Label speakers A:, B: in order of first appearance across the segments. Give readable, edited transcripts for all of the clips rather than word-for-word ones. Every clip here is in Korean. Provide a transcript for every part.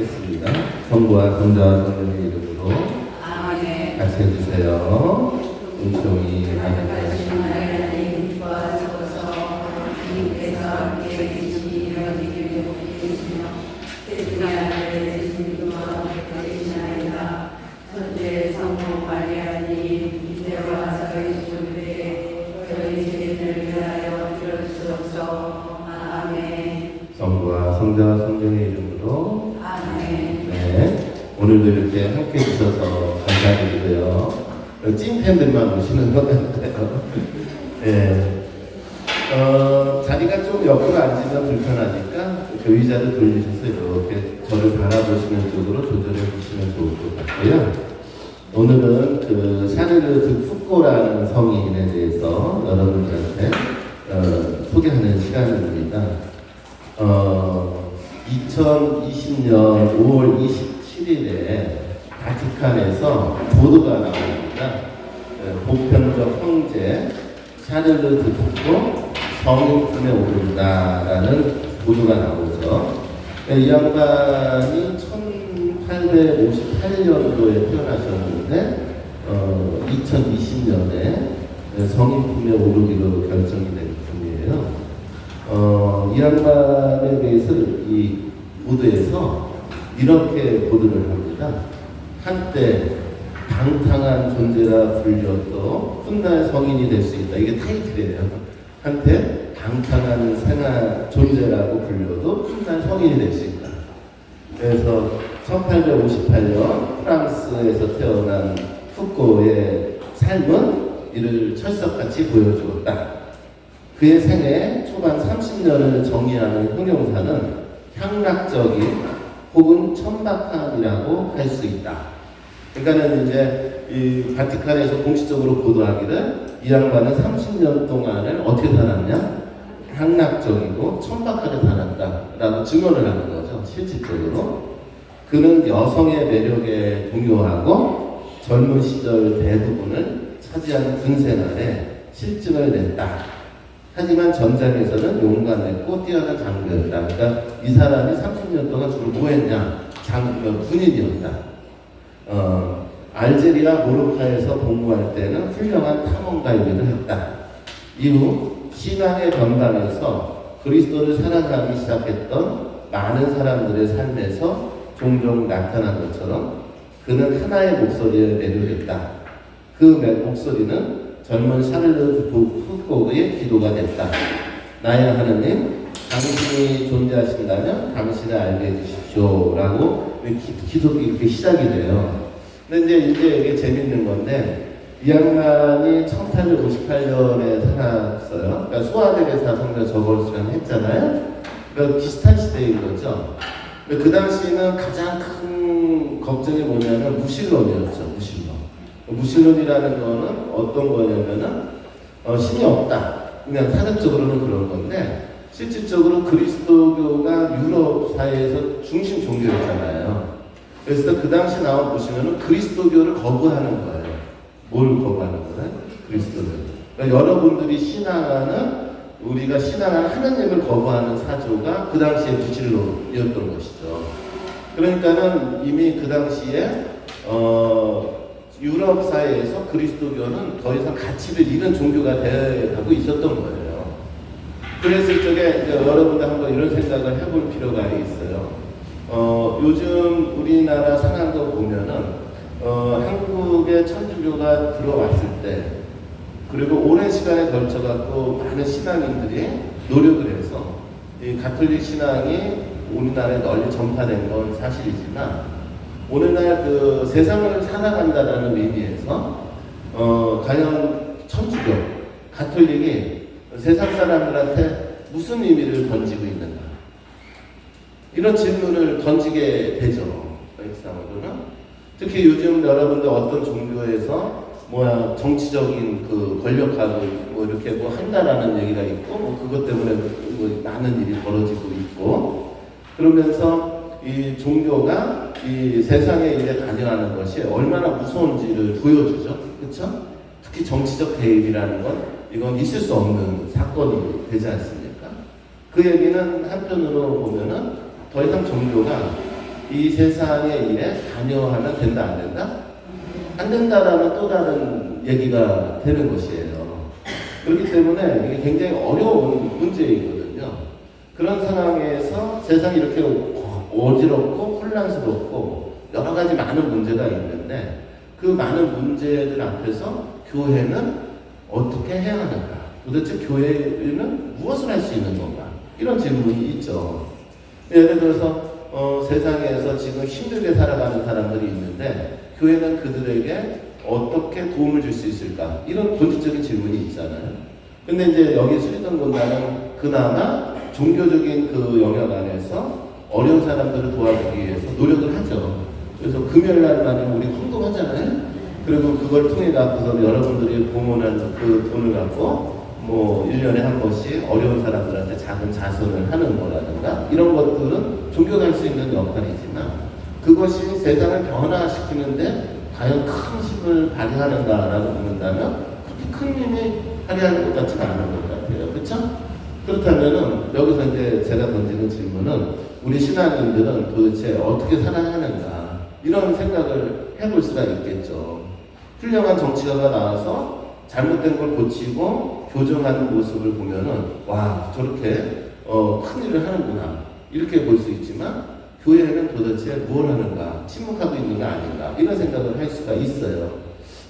A: 읽겠습니다. 성부와 성자와 성령의 이름으로
B: 아멘.
A: 같이 해주세요. 은총이
B: 하나님 하나님 기뻐하소서. 주님께서 함께 계시며 이기며 계시며 세상에 하나님의 예수님과 계시나이다. 천주의 성모 마리아님 이제와 저희 주님께 저희 죄인을 위하여 들어주옵소서. 아멘.
A: 성부와 성자와 성령의 이름으로
B: 아멘.
A: 네, 오늘도 이렇게 함께 해주셔서 감사드리고요. 찐팬들만 오시는 것 같아요. 네. 자리가 좀 옆으로 앉으면 불편하니까 그 의자를 돌리셔서 이렇게 저를 바라보시는 쪽으로 조절해 주시면 좋을 것 같고요. 오늘은 그 샤르르 푸꼬라는 성인에 대해서 여러분들한테 소개하는 시간입니다. 2020년 5월 27일에 바티칸에서 보도가 나옵니다. 보편적 형제 샤를르 푸꼬 성인 품에 오른다라는 보도가 나오죠. 이 양반이 1858년도에 태어나셨는데 2020년에 성인 품에 오르기로 결정이 된 분이에요. 이 양반에 대해서 이 보도에서 이렇게 보도를 합니다. 한때 방탕한 존재라 불렸도 훗날 성인이 될 수 있다. 이게 타이틀이에요. 한때 방탕한 존재라고 불려도 훗날 성인이 될 수 있다. 그래서 1858년 프랑스에서 태어난 푸꼬의 삶은 이를 철석같이 보여주었다. 그의 생애 초반 30년을 정의하는 형용사는 향락적인 혹은 천박함이라고 할 수 있다. 그러니까는 이제 이 바티칸에서 공식적으로 보도하기를 이 양반은 30년 동안을 어떻게 살았냐? 향락적이고 천박하게 살았다라고 증언을 하는 거죠. 실질적으로. 그는 여성의 매력에 동요하고 젊은 시절 대부분을 차지한 군생활에 실증을 냈다. 하지만 전장에서는 용감했고 뛰어난 장교였다. 그러니까 이 사람이 30년 동안 주로 뭐 했냐? 군인이었다. 알제리아 모로카에서 복무할 때는 훌륭한 탐험가 일을 했다. 이후 신앙의 변방에서 그리스도를 사랑하기 시작했던 많은 사람들의 삶에서 종종 나타난 것처럼 그는 하나의 목소리에 매료됐다. 그 목소리는 젊은 샤를르 푸꼬의 기도가 됐다. 나의 하느님, 당신이 존재하신다면 당신을 알게 해주십시오. 라고 기도가 이렇게 시작이 돼요. 근데 이제 이게 재밌는 건데, 이 양반이 1858년에 살았어요. 그러니까 소아데레사 성경 저걸 했잖아요. 그러니까 비슷한 시대인 거죠. 그 당시에는 가장 큰 걱정이 뭐냐면 무신론이었죠. 무신론이라는 거는 어떤 거냐면은 신이 없다. 그냥 사전적으로는 그런 건데 실질적으로 그리스도교가 유럽 사회에서 중심 종교였잖아요. 그래서 그 당시 나온 보시면은 그리스도교를 거부하는 거예요. 뭘 거부하는 거예요? 그리스도교. 그러니까 여러분들이 우리가 신앙하는 하나님을 거부하는 사조가 그 당시에 무신론이었던 것이죠. 그러니까는 이미 그 당시에 유럽 사회에서 그리스도교는 더 이상 가치를 잃은 종교가 되어가고 있었던 거예요. 그랬을 적에 이제 여러분들 한번 이런 생각을 해볼 필요가 있어요. 요즘 우리나라 상황도 보면은 한국에 천주교가 들어왔을 때 그리고 오랜 시간에 걸쳐갖고 많은 신앙인들이 노력을 해서 이 가톨릭 신앙이 우리나라에 널리 전파된 건 사실이지만 오늘날 그 세상을 살아간다라는 의미에서 과연 천주교, 가톨릭이 세상 사람들한테 무슨 의미를 던지고 있는가? 이런 질문을 던지게 되죠. 역사상으로는. 특히 요즘 여러분들 어떤 종교에서 정치적인 그 권력하고 이렇게 한다라는 얘기가 있고 그것 때문에 많은 일이 벌어지고 있고 그러면서 이 종교가 이 세상의 일에 관여하는 것이 얼마나 무서운지를 보여주죠. 그렇죠? 특히 정치적 대입이라는 건 이건 있을 수 없는 사건이 되지 않습니까? 그 얘기는 한편으로 보면은 더 이상 종교가 이 세상의 일에 관여하면 된다, 안 된다? 안 된다라는 또 다른 얘기가 되는 것이에요. 그렇기 때문에 이게 굉장히 어려운 문제이거든요. 그런 상황에서 세상이 이렇게 어지럽고 혼란스럽고 여러 가지 많은 문제가 있는데 그 많은 문제들 앞에서 교회는 어떻게 해야 하는가? 도대체 교회는 무엇을 할 수 있는 건가? 이런 질문이 있죠. 예를 들어서 세상에서 지금 힘들게 살아가는 사람들이 있는데 교회는 그들에게 어떻게 도움을 줄 수 있을까? 이런 본질적인 질문이 있잖아요. 근데 이제 여기 수리동군단은 그나마 종교적인 그 영역 안에서 어려운 사람들을 도와주기 위해서 노력을 하죠. 그래서 금요일 날만에 우리 헌금하잖아요. 그리고 그걸 통해 갖고서 여러분들이 봉헌한 그 돈을 갖고 뭐 1년에 한 번씩 어려운 사람들한테 작은 자선을 하는 거라든가 이런 것들은 종교가 할 수 있는 역할이지만 그것이 세상을 변화시키는데 과연 큰 힘을 발휘하는가라고 묻는다면 그렇게 큰 힘이 발휘하는 것 같지가 않은 것 같아요. 그렇죠? 그렇다면은 여기서 이제 제가 던지는 질문은 우리 신앙인들은 도대체 어떻게 살아야 하는가 이런 생각을 해볼 수가 있겠죠. 훌륭한 정치가가 나와서 잘못된 걸 고치고 교정하는 모습을 보면은 와 저렇게 큰 일을 하는구나 이렇게 볼 수 있지만 교회는 도대체 뭘 하는가 침묵하고 있는 게 아닌가 이런 생각을 할 수가 있어요.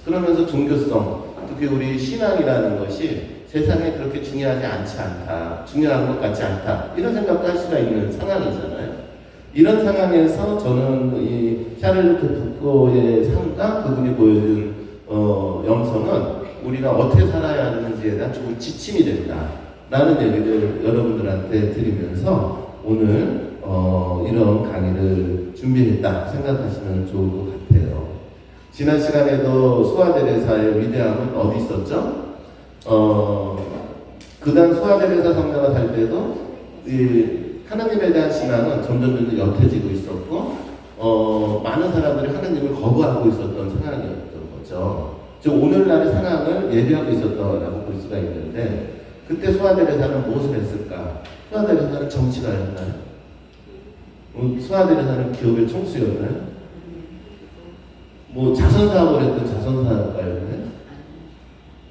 A: 그러면서 종교성 특히 우리 신앙이라는 것이 세상에 그렇게 중요하지 않지 않다 중요한 것 같지 않다 이런 생각도 할 수가 있는 상황이잖아요. 이런 상황에서 저는 이 샤를로트 부코의 삶과 그분이 보여준 영성은 우리가 어떻게 살아야 하는지에 대한 조금 지침이 된다라는 얘기를 여러분들한테 드리면서 오늘 이런 강의를 준비했다 생각하시면 좋을 것 같아요. 지난 시간에도 소아데레사의 위대함은 어디 있었죠? 그다음 소아데레사 성녀가 살 때도 이 하나님에 대한 신앙은 점점 옅어지고 있었고 많은 사람들이 하나님을 거부하고 있었던 상황이었던 거죠. 즉 오늘날의 상황을 예비하고 있었다고 볼 수가 있는데 그때 소아데레사는 무엇을 했을까? 소아데레사는 정치가였나요? 소아데레사는 기업의 총수였나요? 뭐 자선사업을 했던 자선사업가였나요?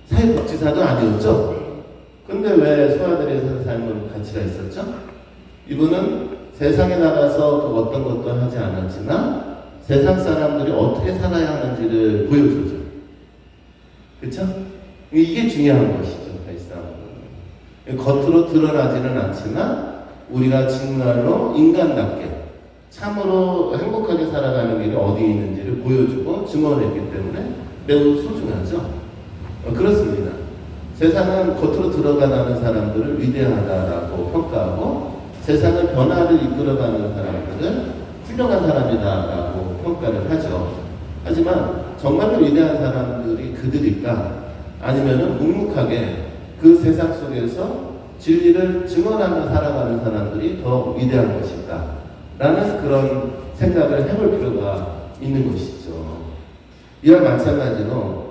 A: 사회복지사도 아니었죠? 근데 왜 소아데레사 삶은 가치가 있었죠? 이분은 세상에 나가서 그 어떤 것도 하지 않았지만 세상 사람들이 어떻게 살아야 하는지를 보여주죠. 그렇죠? 이게 중요한 것이죠. 사실상 겉으로 드러나지는 않지만 우리가 정말로 인간답게 참으로 행복하게 살아가는 길이 어디 있는지를 보여주고 증언했기 때문에 매우 소중하죠. 그렇습니다. 세상은 겉으로 드러나는 사람들을 위대하다라고 평가하고 세상을 변화를 이끌어가는 사람들은 훌륭한 사람이다라고 평가를 하죠. 하지만 정말로 위대한 사람들이 그들일까? 아니면은 묵묵하게 그 세상 속에서 진리를 증언하며 살아가는 사람들이 더 위대한 것일까? 라는 그런 생각을 해볼 필요가 있는 것이죠. 이와 마찬가지로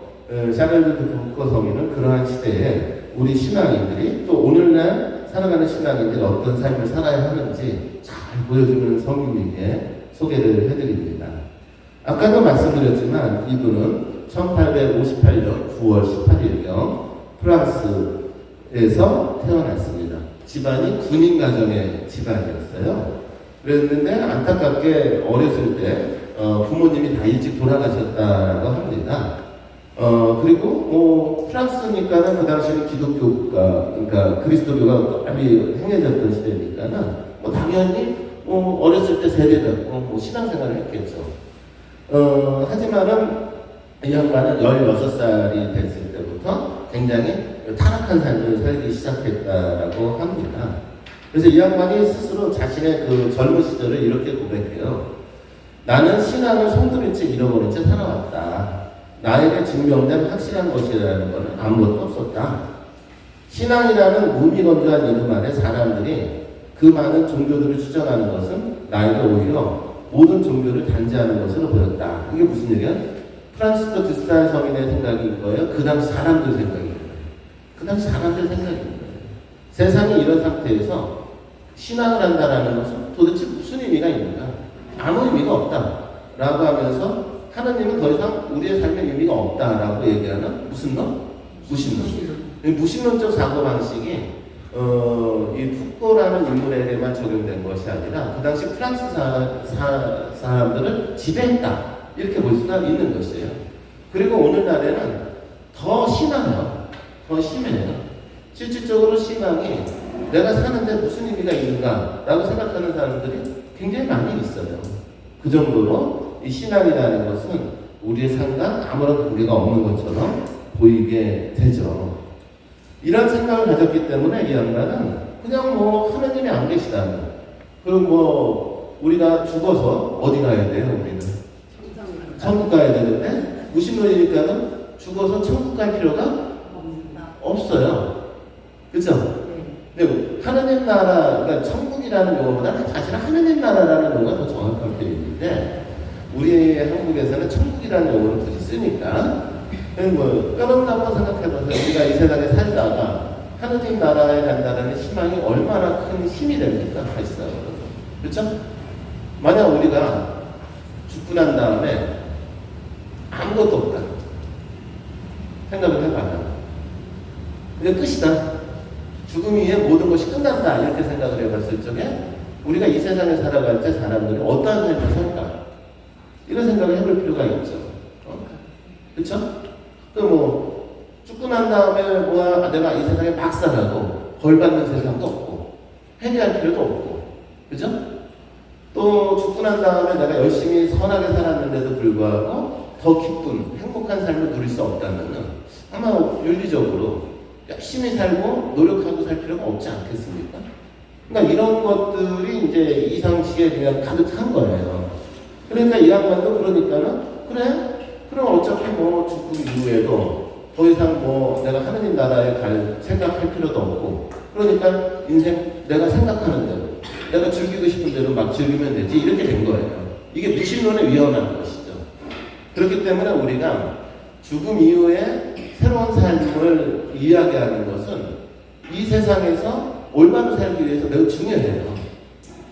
A: 샤를로트 부코 성인은 그러한 시대에 우리 신앙인들이 또 오늘날 살아가는 신앙인들이 어떤 삶을 살아야 하는지 잘 보여주는 성인에게 소개를 해드립니다. 아까도 말씀드렸지만 이분은 1858년 9월 18일경 프랑스에서 태어났습니다. 집안이 군인 가정의 집안이었어요. 그랬는데 안타깝게 어렸을 때 부모님이 다 일찍 돌아가셨다고 합니다. 그리고 뭐 프랑스니까는 그 당시에는 기독교가 그러니까 그리스도교가 많이 행해졌던 시대니까는 뭐 당연히 뭐 어렸을 때 세례받고 뭐 신앙생활을 했겠죠. 하지만은 이 양반은 16살이 됐을 때부터 굉장히 타락한 삶을 살기 시작했다라고 합니다. 그래서 이 양반이 스스로 자신의 그 젊은 시절을 이렇게 고백해요. 나는 신앙을 손들인 채 잃어버린 채 살아왔다. 나에게 증명된 확실한 것이라는 것은 아무것도 없었다. 신앙이라는 무미건조한 이름 아래 사람들이 그 많은 종교들을 추정하는 것은 나에게 오히려 모든 종교를 단죄하는 것으로 보였다. 이게 무슨 얘기야? 프란시스코 드살 성인의 생각인 거예요? 그 당시 사람들 생각인 거예요? 그 당시 사람들 생각인 거예요. 세상이 이런 상태에서 신앙을 한다라는 것은 도대체 무슨 의미가 있는가? 아무 의미가 없다라고 하면서 하나님은 더 이상 우리의 삶에 의미가 없다라고 얘기하는 무슨 론? 무신론. 이 무신론적 사고방식이 이 푸코라는 인물에게만 적용된 것이 아니라 그 당시 프랑스 사람들을 지배했다 이렇게 볼 수가 있는 것이에요. 그리고 오늘날에는 더 심해요. 더 심해요. 실질적으로 신앙이 내가 사는데 무슨 의미가 있는가라고 생각하는 사람들이 굉장히 많이 있어요. 그 정도로 이 신앙이라는 것은 우리의 삶과 아무런 관계가 없는 것처럼 보이게 되죠. 이런 생각을 가졌기 때문에 이 양반은 그냥 뭐 하나님이 안 계시다면, 그리고 뭐 우리가 죽어서 어디 가야 돼요? 우리는 천국 가야 되는데 무신론이니까는 죽어서 천국 갈 필요가 없어요. 그죠? 근데 하나님 나라, 그러니까 천국이라는 용어보다는 사실 하나님 나라라는 용어가 더 정확한 표현인데 우리 한국에서는 천국이라는 용어를 굳이 쓰니까 뭐 까먹다고 생각해봐서 우리가 이 세상에 살다가 하나님 나라에 간다는 희망이 얼마나 큰 힘이 됩니까? 사실상. 그렇죠? 만약 우리가 죽고 난 다음에 아무것도 없다 생각을 해봐요. 그게 끝이다. 죽음 이후에 모든 것이 끝난다 이렇게 생각을 해봤을 적에 우리가 이 세상에 살아갈 때 사람들이 어떠한 삶을 살까 이런 생각을 해볼 필요가 있죠. 그렇죠? 뭐 죽고 난 다음에 뭐야 내가 이 세상에 박살나고 벌 받는 세상도 없고 회개할 필요도 없고, 그죠? 또 죽고 난 다음에 내가 열심히 선하게 살았는데도 불구하고 더 기쁜 행복한 삶을 누릴 수 없다면은 아마 윤리적으로 열심히 살고 노력하고 살 필요가 없지 않겠습니까? 그러니까 이런 것들이 이제 이상식에 그냥 가득한 거예요. 그러니까 이 양반도 그러니까는 그래? 그럼 어차피 뭐 죽고 이후에도 더 이상 뭐 내가 하느님 나라에 갈 생각할 필요도 없고, 그러니까 인생 내가 생각하는 대로 내가 즐기고 싶은 대로 막 즐기면 되지 이렇게 된 거예요. 이게 무신론에 위험한 것이죠. 그렇기 때문에 우리가 죽음 이후에 새로운 삶을 이야기하는 것은 이 세상에서 올바로 살기 위해서 매우 중요해요.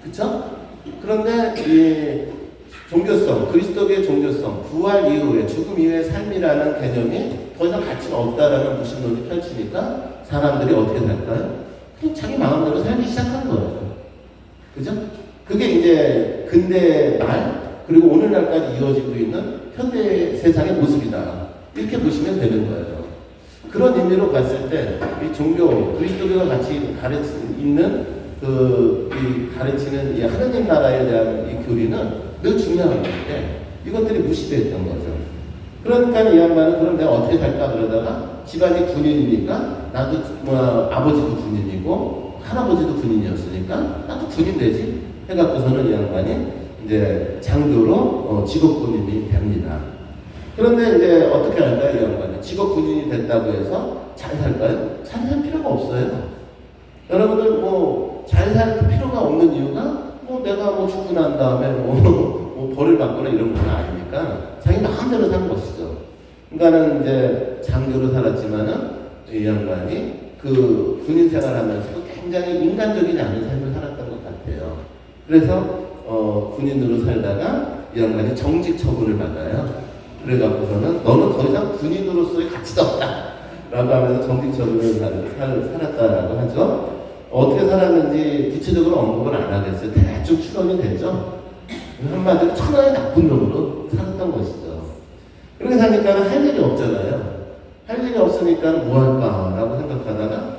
A: 그쵸? 그런데 이 종교성, 그리스도교의 종교성, 부활 이후에, 죽음 이후의 삶이라는 개념이 더 이상 가치가 없다라는 무신론이 펼치니까 사람들이 어떻게 살까요? 그냥 자기 마음대로 살기 시작한 거예요. 그죠? 그게 이제 근대 말, 그리고 오늘날까지 이어지고 있는 현대 세상의 모습이다. 이렇게 보시면 되는 거예요. 그런 의미로 봤을 때, 이 종교, 그리스도교가 같이 있는 이 가르치는 이 하느님 나라에 대한 이 교리는 매우 중요한 건데, 이것들이 무시됐던 거죠. 그러니까 이 양반은 그럼 내가 어떻게 살까 그러다가 집안이 군인이니까 나도 뭐 아버지도 군인이고 할아버지도 군인이었으니까 나도 군인 되지 해갖고서는 이 양반이 이제 장교로 직업 군인이 됩니다. 그런데 이제 어떻게 할까요? 이 양반이 직업 군인이 됐다고 해서 잘 살까요? 잘 살 필요가 없어요. 여러분들 뭐 잘 살 필요가 없는 이유가 뭐 내가 뭐 죽고 난 다음에 뭐 벌을 받거나 이런 건 아니니까 자기 마음대로 사는 것이죠. 그러니까는 이제 장교로 살았지만은 이 양반이 그 군인 생활하면서도 굉장히 인간적이지 않은 삶을 살았던 것 같아요. 그래서 군인으로 살다가 이 양반이 정직 처분을 받아요. 그래갖고서는 너는 더 이상 군인으로서의 가치도 없다 라고 하면서 정직 처분을 살았다라고 하죠. 어떻게 살았는지 구체적으로 언급을 안 하겠어요. 대충 추론이 되죠. 한마디로 천하의 나쁜 놈으로 살았던 것이죠. 그렇게 사니까 할 일이 없잖아요. 할 일이 없으니까 뭐 할까라고 생각하다가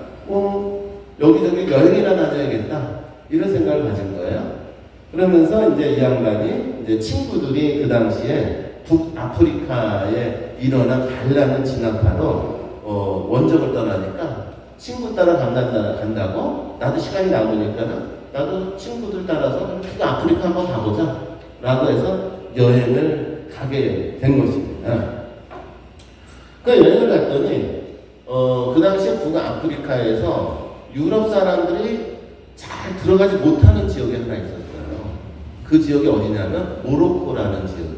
A: 여기저기 여행이나 다녀야겠다 이런 생각을 가진 거예요. 그러면서 이제 이 양반이 이제 친구들이 그 당시에 북아프리카에 일어난 반란을 진압하러 원정을 떠나니까 친구 따라 간다고 나도 시간이 남으니까는 나도 친구들 따라서 북아프리카 한번 가보자 라고 해서 여행을 가게 된 것입니다. 그 여행을 갔더니 그 당시에 북아프리카에서 유럽 사람들이 잘 들어가지 못하는 지역이 하나 있었어요. 그 지역이 어디냐면 모로코라는 지역이에요.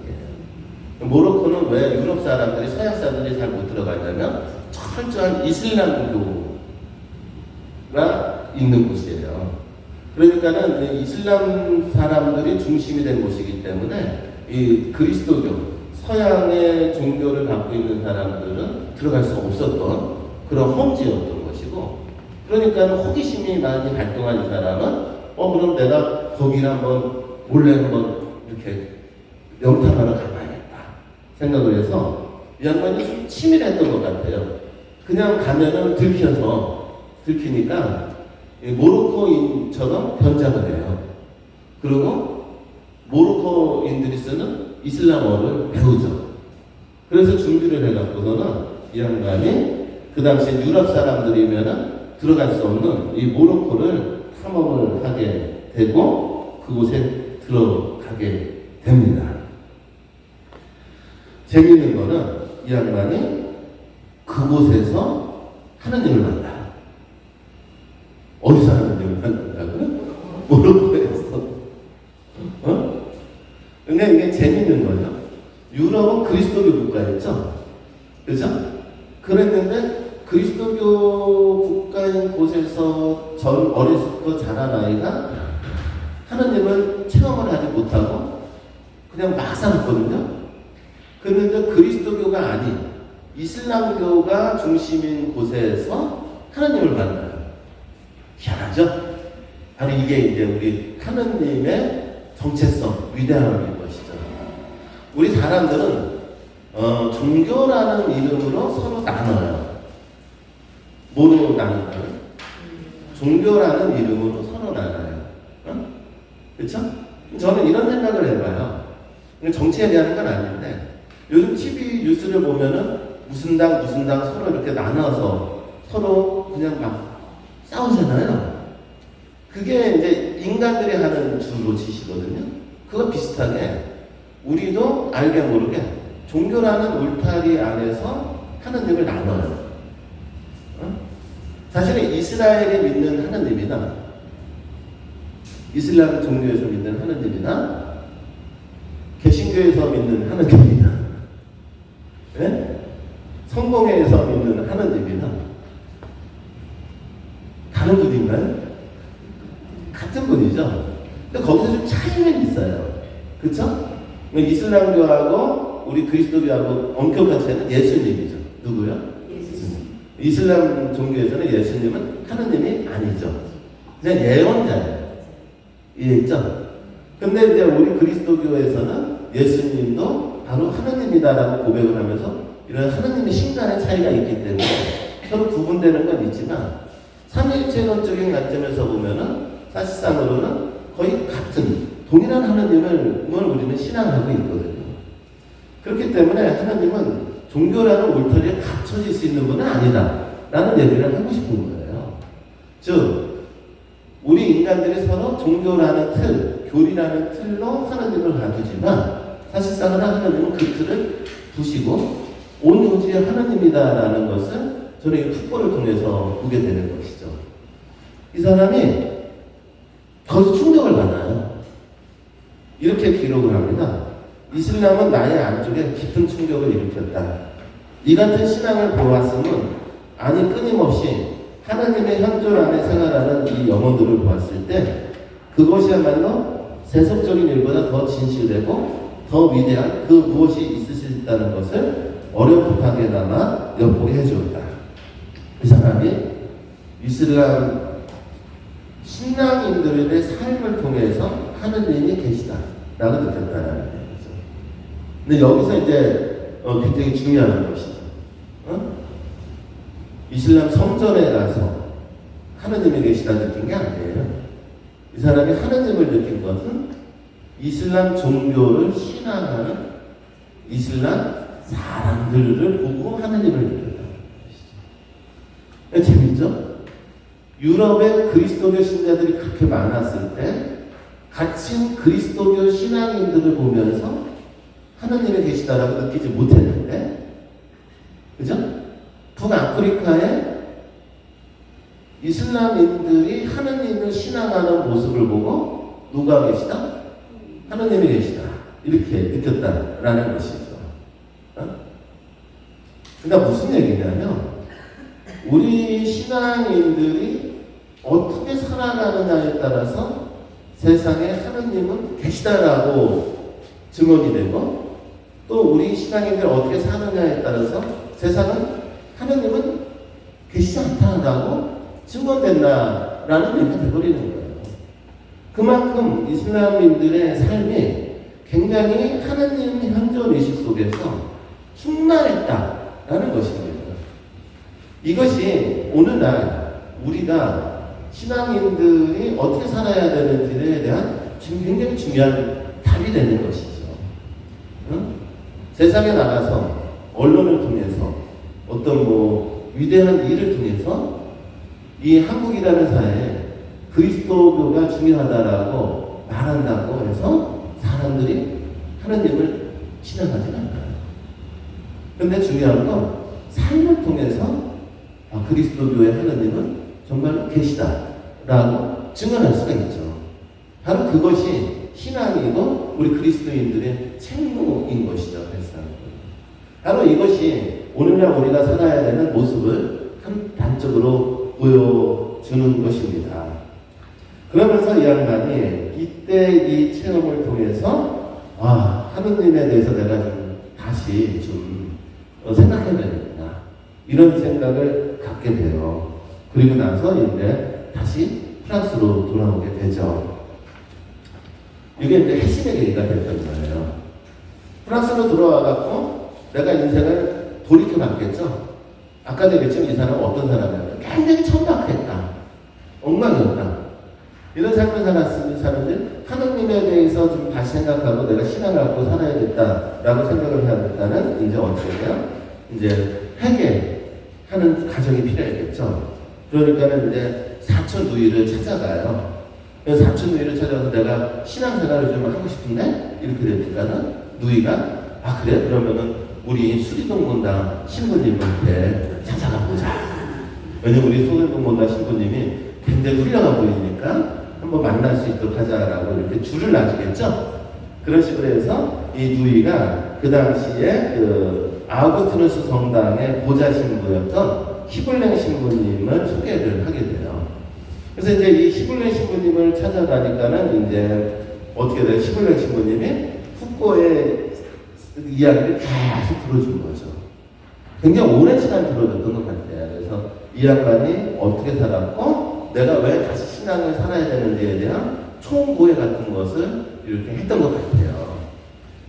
A: 모로코는 왜 유럽 사람들이 서양 사람들이 잘 못 들어가냐면 철저한 이슬람교가 있는 곳이에요. 그러니까는 이 이슬람 사람들이 중심이 된 곳이기 때문에 이 그리스도교, 서양의 종교를 갖고 있는 사람들은 들어갈 수 없었던 그런 험지였던 것이고, 그러니까 호기심이 많이 발동한 이 사람은 그럼 내가 거기를 한번 몰래 한번 이렇게 명탐하러 가봐야겠다 생각을 해서 이 양반이 좀 치밀했던 것 같아요. 그냥 가면은 들키니까 모로코인처럼 변장을 해요. 그리고 모로코인들이 쓰는 이슬람어를 배우죠. 그래서 준비를 해갖고서는 이 양반이 그 당시 유럽 사람들이면은 들어갈 수 없는 이 모로코를 탐험을 하게 되고 그곳에 들어가게 됩니다. 재미있는 거는 이 양반이 그곳에서 하느님을 만나. 어디서 하느님을 만난다고요? 모로코에서. 그러니까 이게 재미있는 거죠. 유럽은 그리스도교 국가였죠. 그죠? 그랬는데 그리스도교 국가인 곳에서 어렸을 때 자란 아이가 하느님을 체험을 하지 못하고 그냥 막 살았거든요. 그런데 그리스도교가 아닌 이슬람교가 중심인 곳에서 하느님을 만나요. 희한하죠? 바로 이게 이제 우리 하느님의 정체성, 위대함인 것이죠. 우리 사람들은 종교라는 이름으로 서로 나눠요. 뭐로 나누나요? 종교라는 이름으로 서로 나눠요. 그렇죠? 저는 이런 생각을 해봐요. 정치에 대한 건 아닌데 요즘 TV 뉴스를 보면은 무슨 당 서로 이렇게 나눠서 서로 그냥 막 싸우잖아요. 그게 이제 인간들이 하는 주로 짓이거든요. 그거 비슷하게 우리도 알게 모르게 종교라는 울타리 안에서 하느님을 나눠요. 사실은 이스라엘이 믿는 하느님이나 이슬람 종교에서 믿는 하느님이나 개신교에서 믿는 하느님이나 네? 성공회에서 믿는 하느님이나 다른 분인가요? 같은 분이죠. 근데 거기서 좀 차이는 있어요. 그쵸? 이슬람교하고 우리 그리스도교하고 엄격한 차이는 예수님이죠. 누구요? 예수님. 이슬람 종교에서는 예수님은 하느님이 아니죠. 그냥 예언자예요. 이해했죠? 근데 이제 우리 그리스도교에서는 예수님도 바로 하느님이다라고 고백을 하면서 이런 하느님의 신간의 차이가 있기 때문에 서로 구분되는 건 있지만 삼위일체론적인 관점에서 보면은 사실상으로는 거의 같은 동일한 하느님을 우리는 신앙하고 있거든요. 그렇기 때문에 하나님은 종교라는 울타리에 갇혀질 수 있는 분은 아니다 라는 얘기를 하고 싶은 거예요. 즉 우리 인간들이 서로 종교라는 틀, 교리라는 틀로 하나님을 가두지만 사실상은 하나님은 그 틀을 두시고 온우주의 하나님이다라는 것을 저는 이 풋볼을 통해서 보게 되는 것이죠. 이 사람이 거기서 충격을 받아요. 이렇게 기록을 합니다. 이슬람은 나의 안쪽에 깊은 충격을 일으켰다. 이 같은 신앙을 보았음은 아니 끊임없이 하나님의 현존 안에 생활하는 이 영혼들을 보았을 때 그것이야말로 세속적인 일보다 더 진실되고 더 위대한 그 무엇이 있으시다는 것을 어렴풋하게나마 엿보게 해주었다. 이 사람이 이슬람 신앙인들의 삶을 통해서 하느님이 계시다라고 느꼈다는 거죠. 근데 여기서 이제 굉장히 중요한 것이죠. 이슬람 성전에 가서 하느님이 계시다 느낀 게 아니에요. 이 사람이 하느님을 느낀 것은 이슬람 종교를 신앙하는 이슬람 사람들을 보고 하느님을 느꼈다는 것이죠. 재밌죠? 유럽의 그리스도교 신자들이 그렇게 많았을 때 갇힌 그리스도교 신앙인들을 보면서 하느님이 계시다라고 느끼지 못했는데, 그죠? 북아프리카에 이슬람인들이 하느님을 신앙하는 모습을 보고 누가 계시다? 하느님이 계시다. 이렇게 느꼈다라는 것이죠. 그러니까 무슨 얘기냐면 우리 신앙인들이 어떻게 살아가느냐에 따라서 세상에 하느님은 계시다라고 증언이 되고, 또 우리 신앙인들 어떻게 사느냐에 따라서 세상은 하느님은 계시지 않다라고 증언된다라는 얘기가 되어버리는 거예요. 그만큼 이슬람인들의 삶이 굉장히 하느님 현존의식 속에서 충만했다라는 것입니다. 이것이 오늘날 우리가 신앙인들이 어떻게 살아야 되는지에 대한 지금 굉장히 중요한 답이 되는 것이죠. 응? 세상에 나가서 언론을 통해서 어떤 위대한 일을 통해서 이 한국이라는 사회에 그리스도교가 중요하다라고 말한다고 해서 사람들이 하느님을 신앙하지 않아요. 그런데 중요한 건 삶을 통해서 그리스도교의 하느님은 정말로 계시다라고 증언할 수가 있죠. 바로 그것이 신앙이고 우리 그리스도인들의 책무인 것이죠. 바로 이것이 오늘날 우리가 살아야 되는 모습을 단적으로 보여주는 것입니다. 그러면서 이 양반이 이때 이 체험을 통해서 하느님에 대해서 내가 좀 다시 생각해야 되는구나, 이런 생각을 갖게 돼요. 그리고 나서 이제 다시 프랑스로 돌아오게 되죠. 이게 이제 핵심의 계기가 됐던 거예요. 프랑스로 돌아와갖고 내가 인생을 돌이켜봤겠죠. 아까 얘기했지만 이 사람은 어떤 사람이었다. 굉장히 천박했다. 엉망이었다. 이런 삶을 살았으니 사람들 하느님에 대해서 좀 다시 생각하고 내가 신앙을 갖고 살아야겠다라고 생각을 해야 된다는 이제 어떻게 해요? 이제 회개하는 과정이 필요했겠죠. 그러니까는 이제 사촌 누이를 찾아가요. 그래서 사촌 누이를 찾아가서 내가 신앙생활을 좀 하고 싶은데 이렇게 되니까는 누이가 그래? 그러면은 우리 수리동문당 신부님한테 찾아가 보자. 왜냐면 우리 수리동문당 신부님이 굉장히 훌륭한 분이니까 한번 만날 수 있도록 하자라고 이렇게 줄을 놔주겠죠. 그런 식으로 해서 이 누이가 그 당시에 아우구스티누스 성당의 보좌 신부였던 히블랭 신부님을 소개를 하게 돼요. 그래서 이제 이 히블랭 신부님을 찾아가니까는 이제 어떻게 돼요? 히블랭 신부님이 푸꼬의 이야기를 계속 들어준 거죠. 굉장히 오랜 시간 들어줬던 것 같아요. 그래서 이 양반이 어떻게 살았고 내가 왜 다시 신앙을 살아야 되는지에 대한 총고해 같은 것을 이렇게 했던 것 같아요.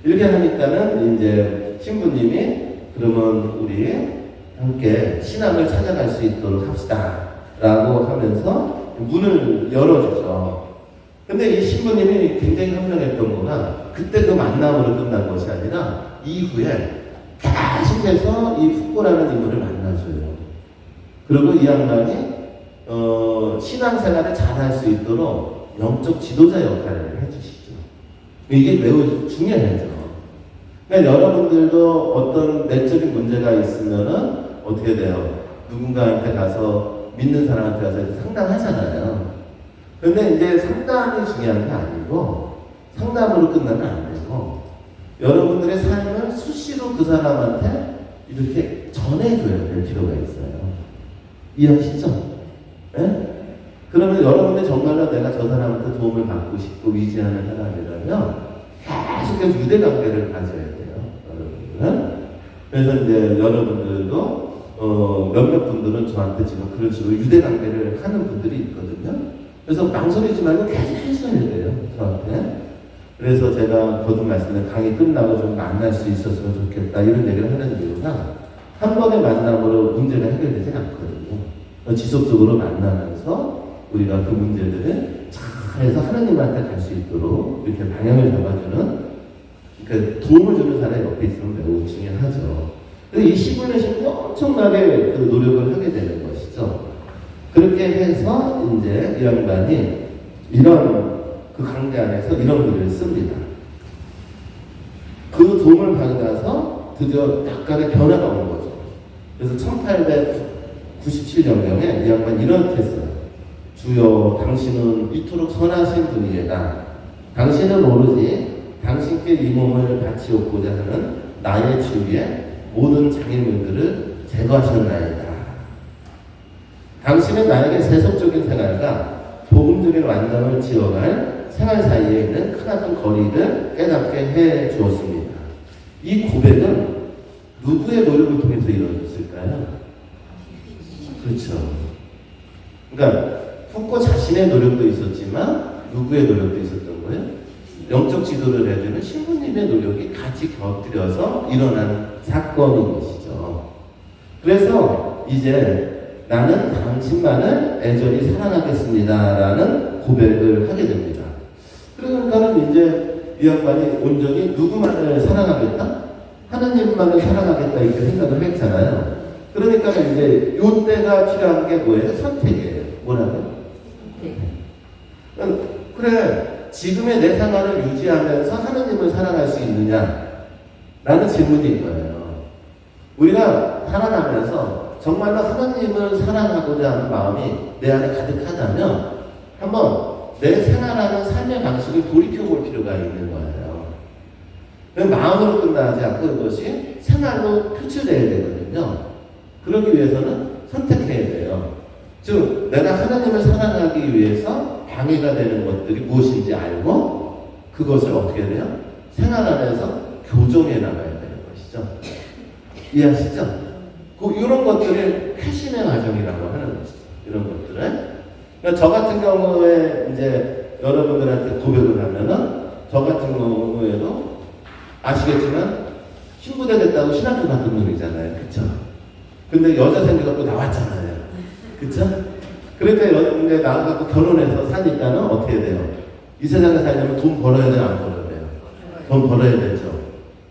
A: 이렇게 하니까는 이제 신부님이 그러면 우리 함께 신앙을 찾아갈 수 있도록 합시다 라고 하면서 문을 열어주죠. 근데 이 신부님이 굉장히 현명했던 거가 그때 그 만남으로 끝난 것이 아니라 이후에 계속해서 이 푸꼬라는 인물을 만나줘요. 그리고 이 양반이 신앙생활을 잘할 수 있도록 영적 지도자 역할을 해주시죠. 이게 매우 중요하죠. 그러니까 여러분들도 어떤 내적인 문제가 있으면은 어떻게 돼요? 누군가한테 가서 믿는 사람한테 가서 상담하잖아요. 근데 이제 상담이 중요한 게 아니고 상담으로 끝나면 안 되고 여러분들의 삶을 수시로 그 사람한테 이렇게 전해줘야 될 필요가 있어요. 이해하시죠? 네? 그러면 여러분들 정말로 내가 저 사람한테 도움을 받고 싶고 의지하는 사람이라면 계속해서 유대관계를 가져야 돼요. 여러분들은. 그래서 이제 여러분들도 몇몇 분들은 저한테 지금 그런 식으로 유대관계를 하는 분들이 있거든요. 그래서 망설이지 말고 계속 해줘야 돼요. 저한테. 그래서 제가 거듭 말씀드린 강의 끝나고 좀 만날 수 있었으면 좋겠다 이런 얘기를 하는 이유가 한 번의 만남으로 문제가 해결되지 않거든요. 지속적으로 만나면서 우리가 그 문제들을 잘해서 하나님한테 갈 수 있도록 이렇게 방향을 잡아주는, 그러니까 도움을 주는 사람이 옆에 있으면 매우 중요하죠. 그래서 이 시골의 신부 엄청나게 그 노력을 하게 되는 것이죠. 그렇게 해서 이제 이 양반이 이런 그 강대 안에서 이런 글을 씁니다. 그 도움을 받아서 드디어 약간의 변화가 온 거죠. 그래서 1897년경에 이 양반이 이렇게 했어요. 주여, 당신은 이토록 선하신 분이에다. 당신은 오로지 당신께 이 몸을 바치옵고자 하는 나의 주위에 모든 장애물들을 제거하셨나이다. 당신은 나에게 세속적인 생활과 복음적인 완성을 지어갈 생활 사이에 있는 크나큰 거리를 깨닫게 해 주었습니다. 이 고백은 누구의 노력을 통해서 이루어졌을까요? 그렇죠. 그러니까 푸코 자신의 노력도 있었지만 누구의 노력도 있었던 거예요? 영적 지도를 해주는 신부님의 노력이 같이 곁들여서 일어난 사건인 것이죠. 그래서 이제 나는 당신만을 애절히 사랑하겠습니다라는 고백을 하게 됩니다. 그러니까는 이제 이 양반이 온전히 누구만을 사랑하겠다? 하나님만을 사랑하겠다 이렇게 생각을 했잖아요. 그러니까 이제 요때가 필요한 게 뭐예요? 선택이에요. 뭐라고요? 그래, 지금의 내 생활을 유지하면서 하나님을 사랑할 수 있느냐? 라는 질문인 거예요. 우리가 살아가면서 정말로 하나님을 사랑하고자 하는 마음이 내 안에 가득하다면 한번 내 생활하는 삶의 방식을 돌이켜볼 필요가 있는 거예요. 마음으로 끝나지 않고 그것이 생활로 표출되어야 되거든요. 그러기 위해서는 선택해야 돼요. 즉, 내가 하나님을 사랑하기 위해서 방해가 되는 것들이 무엇인지 알고 그것을 어떻게 해야 돼요? 생활 안에서 교정해 나가야 되는 것이죠. 이해하시죠? 이런 것들을 회심의 과정이라고 하는 것이죠. 이런 것들을. 그러니까 저 같은 경우에 이제 여러분들한테 고백을 하면은 저 같은 경우에도 아시겠지만 신부대 됐다고 신학교 갔던 놈이잖아요. 그쵸? 근데 여자 생겨갖고 나왔잖아요. 그쵸? 그러니까 이제 나와갖고 결혼해서 사니까는 어떻게 돼요? 이 세상에 살려면 돈 벌어야 돼요? 안 벌어야 돼요? 돈 벌어야 되죠.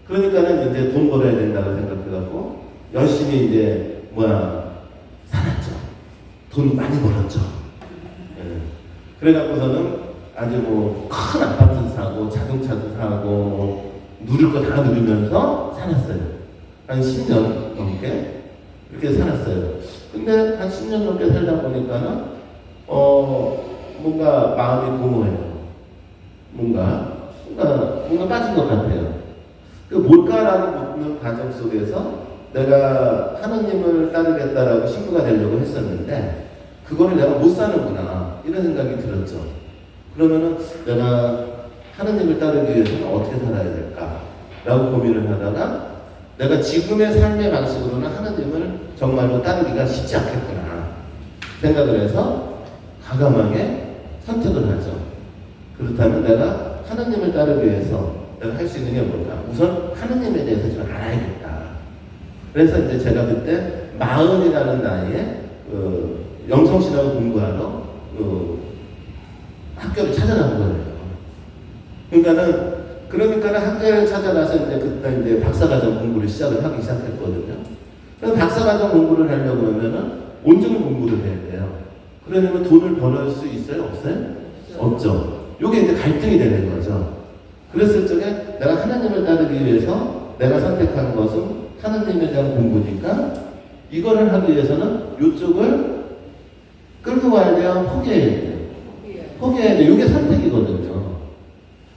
A: 그러니까는 이제 돈 벌어야 된다고 생각해갖고 열심히 이제 살았죠. 돈 많이 벌었죠. 예. 그래갖고서는 아주 큰 아파트 사고 자동차도 사고 누릴 거 다 누리면서 살았어요. 한 10년 넘게 그렇게 살았어요. 근데 한 10년 넘게 살다 보니까는 뭔가 마음이 공허해요. 뭔가 빠진 것 같아요. 그 뭘까라고 묻는 과정 속에서 내가 하나님을 따르겠다라고 신부가 되려고 했었는데 그거를 내가 못 사는구나 이런 생각이 들었죠. 그러면은 내가 하나님을 따르기 위해서는 어떻게 살아야 될까라고 고민을 하다가 내가 지금의 삶의 방식으로는 하나님을 정말로 따르기가 쉽지 않겠구나 생각을 해서 과감하게 선택을 하죠. 그렇다면 내가 하나님을 따르기 위해서 내가 할 수 있는 게 뭘까? 우선 하나님에 대해서 좀 알아야겠다. 그래서 이제 제가 그때 40이라는 나이에 영성신학을 공부하러 학교를 찾아간 거예요. 그러니까는 학교를 찾아가서 이제 그때 이제 박사과정 공부를 하기 시작했거든요. 그래서 박사과정 공부를 하려고 하면은 온전히 공부를 해야 돼요. 그러려면 돈을 벌을 수 있어요? 없어요? 없죠. 요게 이제 갈등이 되는 거죠. 그랬을 적에 내가 하나님을 따르기 위해서 내가 선택한 것은 하나님에 대한 공부니까 이거를 하기 위해서는 이쪽을 끌고 가야 돼요? 포기해야 돼요? 포기해야 돼요. 이게 선택이거든요.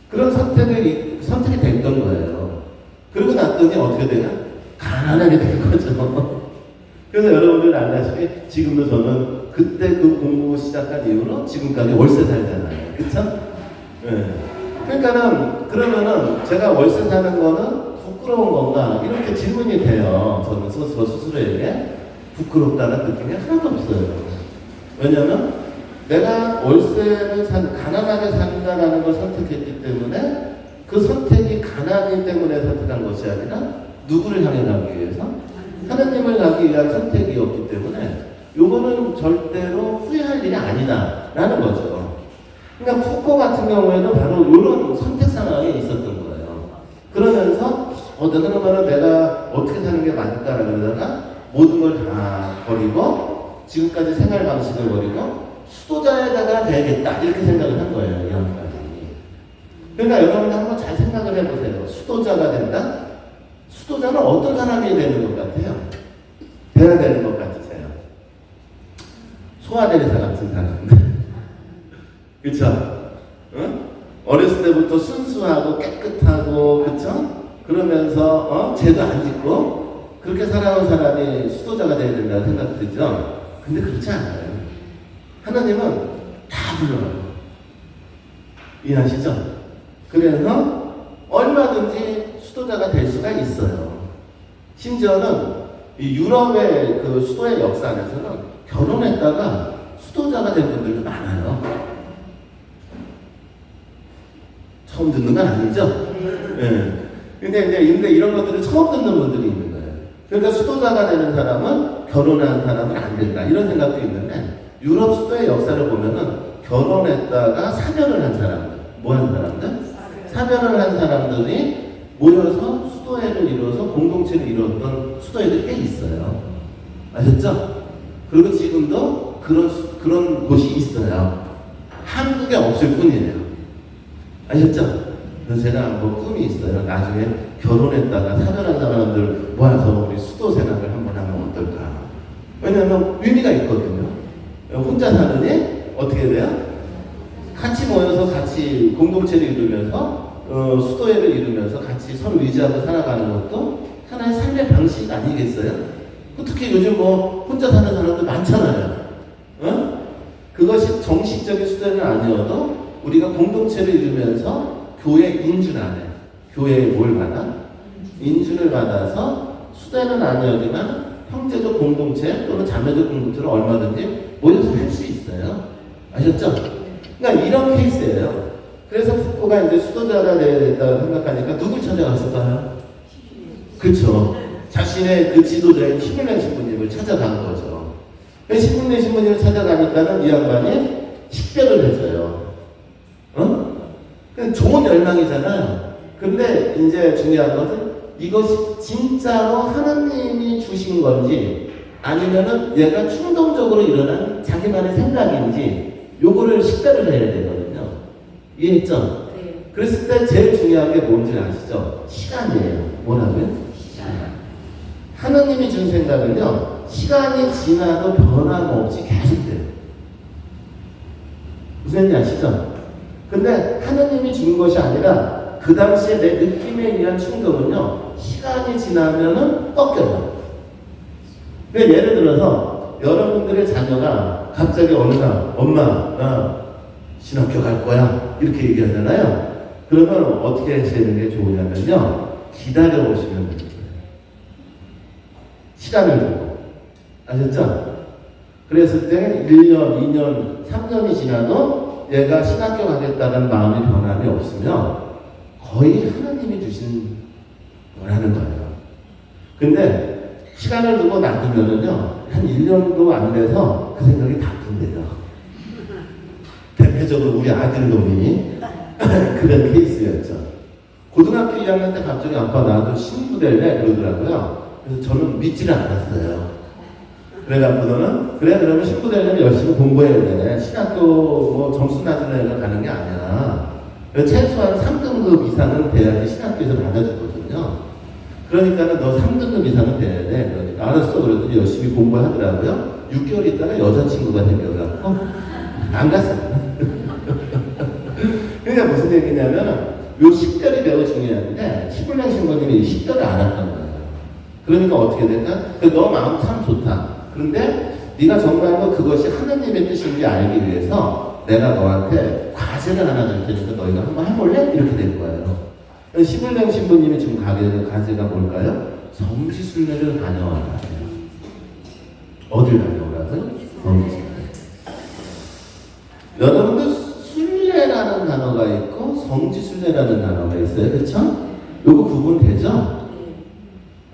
A: 그런 선택이 됐던 거예요. 그러고 났더니 어떻게 돼요? 가난하게 된 거죠. 그래서 여러분들 알다시피 지금도 저는 그때 그 공부 시작한 이후로 지금까지 월세 살잖아요. 그쵸? 네. 그러면은 제가 월세 사는 거는 부끄러운 건가? 이렇게 질문이 돼요. 저는 저 스스로에게 부끄럽다는 느낌이 하나도 없어요. 왜냐면 내가 월세를 가난하게 산다라는 걸 선택했기 때문에 그 선택이 가난이기 때문에 선택한 것이 아니라 누구를 향해 가기 위해서? 하나님을 가기 위한 선택이었기 때문에 요거는 절대로 후회할 일이 아니다라는 거죠. 그러니까 푸코 같은 경우에도 바로 이런 선택 상황이 있었던 거예요. 그러면서 그러면 내가 어떻게 사는 게 맞을까라고 그러다가 모든 걸 다 버리고 지금까지 생활 방식을 버리고 수도자에다가 돼야겠다 이렇게 생각을 한 거예요. 이 양반이. 그러니까 여러분 한번 잘 생각을 해보세요. 수도자가 된다? 수도자는 어떤 사람이 되는 것 같아요? 돼야 되는 것 같으세요? 소아대리사 같은 사람. 그쵸? 응? 어렸을 때부터 순수하고 깨끗하고, 그쵸? 그러면서, 죄도 안 짓고, 그렇게 살아온 사람이 수도자가 돼야 된다고 생각 들죠? 근데 그렇지 않아요. 하나님은 다 불러요. 이해하시죠? 그래서 얼마든지 수도자가 될 수가 있어요. 심지어는 이 유럽의 그 수도의 역사 안에서는 결혼했다가 수도자가 된 분들도 많아요. 처음 듣는 건 아니죠? 예. 근데 이런 것들을 처음 듣는 분들이 있는 거예요. 그러니까 수도자가 되는 사람은 결혼한 사람은 안 된다. 이런 생각도 있는데, 유럽 수도의 역사를 보면은 결혼했다가 사별을 한 사람들, 뭐 한 사람들? 사별을 한 사람들이 모여서 수도회를 이루어서 공동체를 이루었던 수도회들이 꽤 있어요. 아셨죠? 그리고 지금도 그런 곳이 있어요. 한국에 없을 뿐이에요. 아셨죠? 그래서 제가 뭐 꿈이 있어요. 나중에 결혼했다가 사별한 사람들 모아서 우리 수도 생활을 한번 하면 어떨까? 왜냐하면 의미가 있거든요. 혼자 사느니 어떻게 돼요? 같이 모여서 같이 공동체를 이루면서 수도회를 이루면서 같이 서로 의지하고 살아가는 것도 하나의 삶의 방식 아니겠어요? 특히 요즘 뭐 혼자 사는 사람들 많잖아요. 그것이 정식적인 수도회는 아니어도 우리가 공동체를 이루면서 교회 인준 안에, 교회에 뭘 받아? 인준을 받아서 수도회는 아니었지만 형제적 공동체 또는 자매적 공동체를 얼마든지 모여서 할 수 있어요. 아셨죠? 그러니까 이런 케이스예요. 그래서 북부가 이제 수도자가 되어야 된다고 생각하니까 누굴 찾아갔을까요? 그렇죠. 자신의 그 지도자인 시물랭 신부님을 찾아간 거죠. 시물랭 신부님을 찾아가니까는 이 양반이 식별을 해줘요. 좋은 열망이잖아요. 근데 이제 중요한 것은 이것이 진짜로 하나님이 주신 건지 아니면은 얘가 충동적으로 일어난 자기만의 생각인지 요거를 식별을 해야 되거든요. 이해했죠?
B: 네.
A: 그랬을 때 제일 중요한 게 뭔지 아시죠? 시간이에요. 뭐라고요?
B: 시간.
A: 하나님이 준 생각은요, 시간이 지나도 변함없이 계속돼요. 무슨 얘기 아시죠? 근데 하나님이 준 것이 아니라 그 당시에 내 느낌에 의한 충동은요, 시간이 지나면은 꺾여요. 그러니까 예를 들어서 여러분들의 자녀가 갑자기 어느 날 엄마 나 신학교 갈 거야 이렇게 얘기하잖아요. 그러면 어떻게 하시는 게 좋으냐면요, 기다려 보시면 돼요. 시간을 두고. 아셨죠? 그랬을 때 1년, 2년, 3년이 지나도 얘가 신학교 가겠다는 마음이 변함이 없으면 거의 하나님이 주신 거라는 거예요. 근데 시간을 두고 놔두면은요, 한 1년도 안 돼서 그 생각이 바뀐대요. 대표적으로 우리 아들 놈이 그런 케이스였죠. 고등학교 2학년 때 갑자기 아빠 나도 신부 될래 그러더라고요. 그래서 저는 믿지를 않았어요. 그래갖고는 그래 그러면 신부 되려면 열심히 공부해야 돼. 신학교 뭐 점수 낮은 애가 가는 게 아니야. 최소한 3등급 이상은 돼야지 신학교에서 받아주거든요. 그러니까는 너 3등급 이상은 돼야 돼. 그러니까 알았어 그랬더니 열심히 공부하더라고요. 6개월 있다가 여자친구가 생겨갖고 안 갔어요. 그러니까 무슨 얘기냐면 요 식별이 매우 중요한데 시블랭 신부님이 이 식별을 알았던 거예요. 그러니까 어떻게 될까? 너 마음 참 좋다. 그런데 네가 정말로 그것이 하나님의 뜻인지 알기 위해서 내가 너한테 과제를 하나 줄 테니까 너희가 한번 해볼래? 이렇게 된 거예요. 시블랭 신부님이 지금 가게 된 과제가 뭘까요? 성지순례를 다녀와라. 어딜 다녀오라고요? 성지순례. 여러분들 순례라는 단어가 있고 성지순례라는 단어가 있어요. 그렇죠? 요거 구분되죠?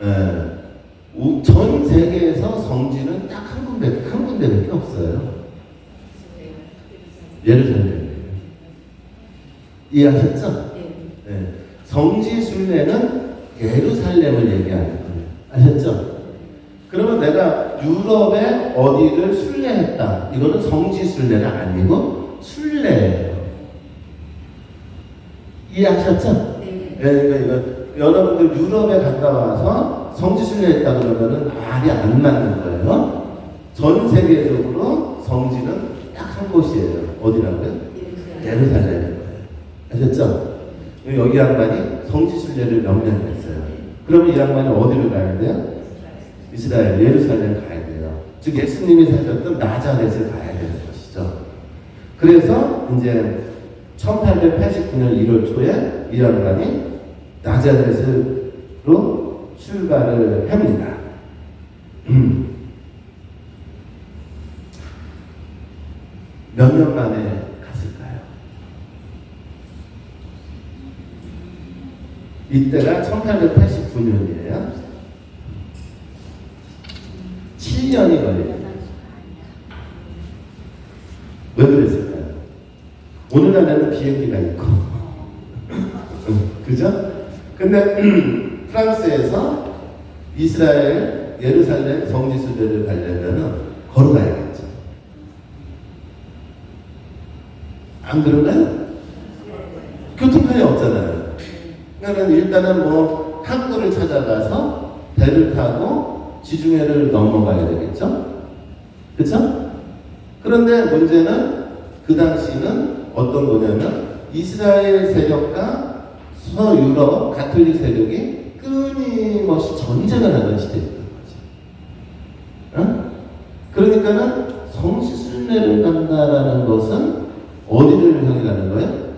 A: 네. 전 세계에서 성지는 딱 한 군데밖에 없어요. 예루살렘. 이해하셨죠? 네. 성지순례는 예루살렘을 얘기하는 거예요. 아셨죠? 그러면 내가 유럽에 어디를 순례했다. 이거는 성지순례가 아니고 순례예요. 이해하셨죠? 네. 그러니까 이거 여러분들 유럽에 갔다 와서 성지순례했다 그러면은 말이 안 맞는 거예요. 전 세계적으로 성지는 딱 한 곳이에요. 어디라고요? 예루살렘인 거예요. 아셨죠? 여기 양반이 성지순례를 몇 년 했어요. 그러면 이 양반이 어디를 가야 돼요? 이스라엘, 예루살렘 가야 돼요. 즉 예수님이 사셨던 나자렛을 가야 되는 것이죠. 그래서 이제 1889년 1월 초에 이 양반이 나자렛으로 출발을 합니다. 몇 년 만에 갔을까요? 이때가 1889년이에요. 7년이 걸립니다. 왜 그랬을까요? 오늘날에는 비행기가 있고 그죠? 근데 프랑스에서 이스라엘 예루살렘 성지순례를 가려면 걸어가야겠죠. 안 그런가요? 교통편이 없잖아요. 그러면 일단은 뭐 항구를 찾아가서 배를 타고 지중해를 넘어가야 되겠죠? 그쵸? 그런데 문제는 그 당시는 어떤 거냐면 이스라엘 세력과 서유럽 가톨릭 세력이 끊임없이 전쟁을 하던 시대였던 거죠. 어? 그러니까는 성지순례를 간다라는 것은 어디를 향해 가는 거예요?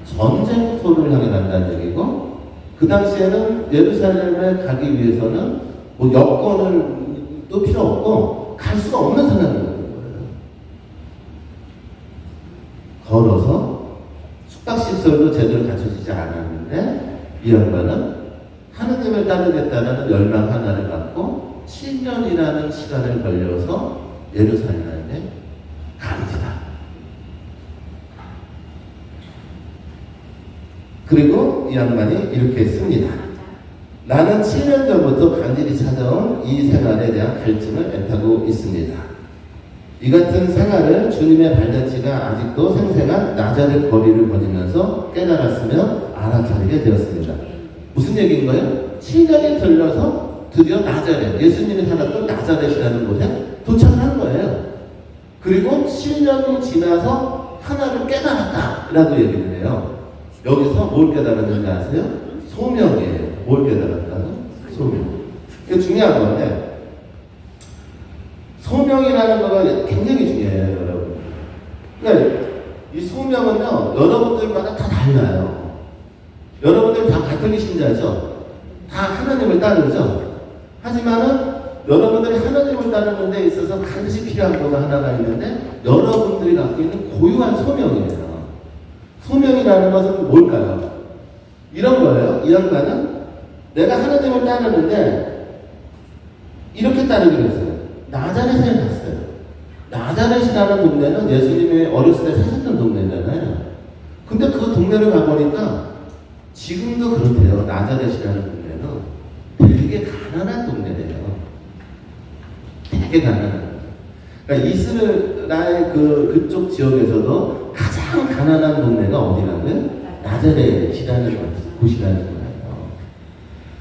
A: 전쟁터를 향해 간다는 얘기고, 그 당시에는 예루살렘에 가기 위해서는 뭐 여권을 또 필요 없고 갈 수가 없는 상황이었던 거예요. 걸어서 숙박시설도 제대로 갖춰지지 않았는데 이 양반은 하느님을 따르겠다는 열망 하나를 갖고 7년이라는 시간을 걸려서 예루살렘에 갑니다. 그리고 이 양반이 이렇게 씁니다. 나는 7년 전부터 간절히 찾아온 이 생활에 대한 갈증을 애타고 있습니다. 이 같은 생활을 주님의 발자취가 아직도 생생한 나자렛 거리를 거니면서 깨달았으며 알아차리게 되었습니다. 무슨 얘기인 거예요? 7년이 들려서 드디어 나자렛, 예수님이 살았던 나자렛이라는 곳에 도착한 거예요. 그리고 7년이 지나서 하나를 깨달았다라고 얘기를 해요. 여기서 뭘 깨달았는지 아세요? 소명이에요. 뭘 깨달았다고? 소명. 이게 중요한 건데, 소명이라는 거가 굉장히 중요해요, 여러분. 그러니까 이 소명은요, 여러분들마다 다 달라요. 여러분들 다 가톨릭 신자죠? 다 하나님을 따르죠? 하지만은 여러분들이 하나님을 따르는 데 있어서 반드시 필요한 거가 하나가 있는데, 여러분들이 갖고 있는 고유한 소명이에요. 소명이라는 것은 뭘까요? 이런 거예요. 이 양반은 내가 하나님을 따르는데 이렇게 따르기로 했어요. 나자렛에 갔어요. 나자렛이라는 동네는 예수님이 어렸을 때 사셨던 동네잖아요. 근데 그 동네를 가보니까 지금도 그렇대요. 나자렛이라는 동네는 되게 가난한 동네래요. 되게 가난한. 그러니까 이스라엘 그쪽 지역에서도 가장 가난한 동네가 어디라고요? 나자렛이라는 곳이라는 거예요.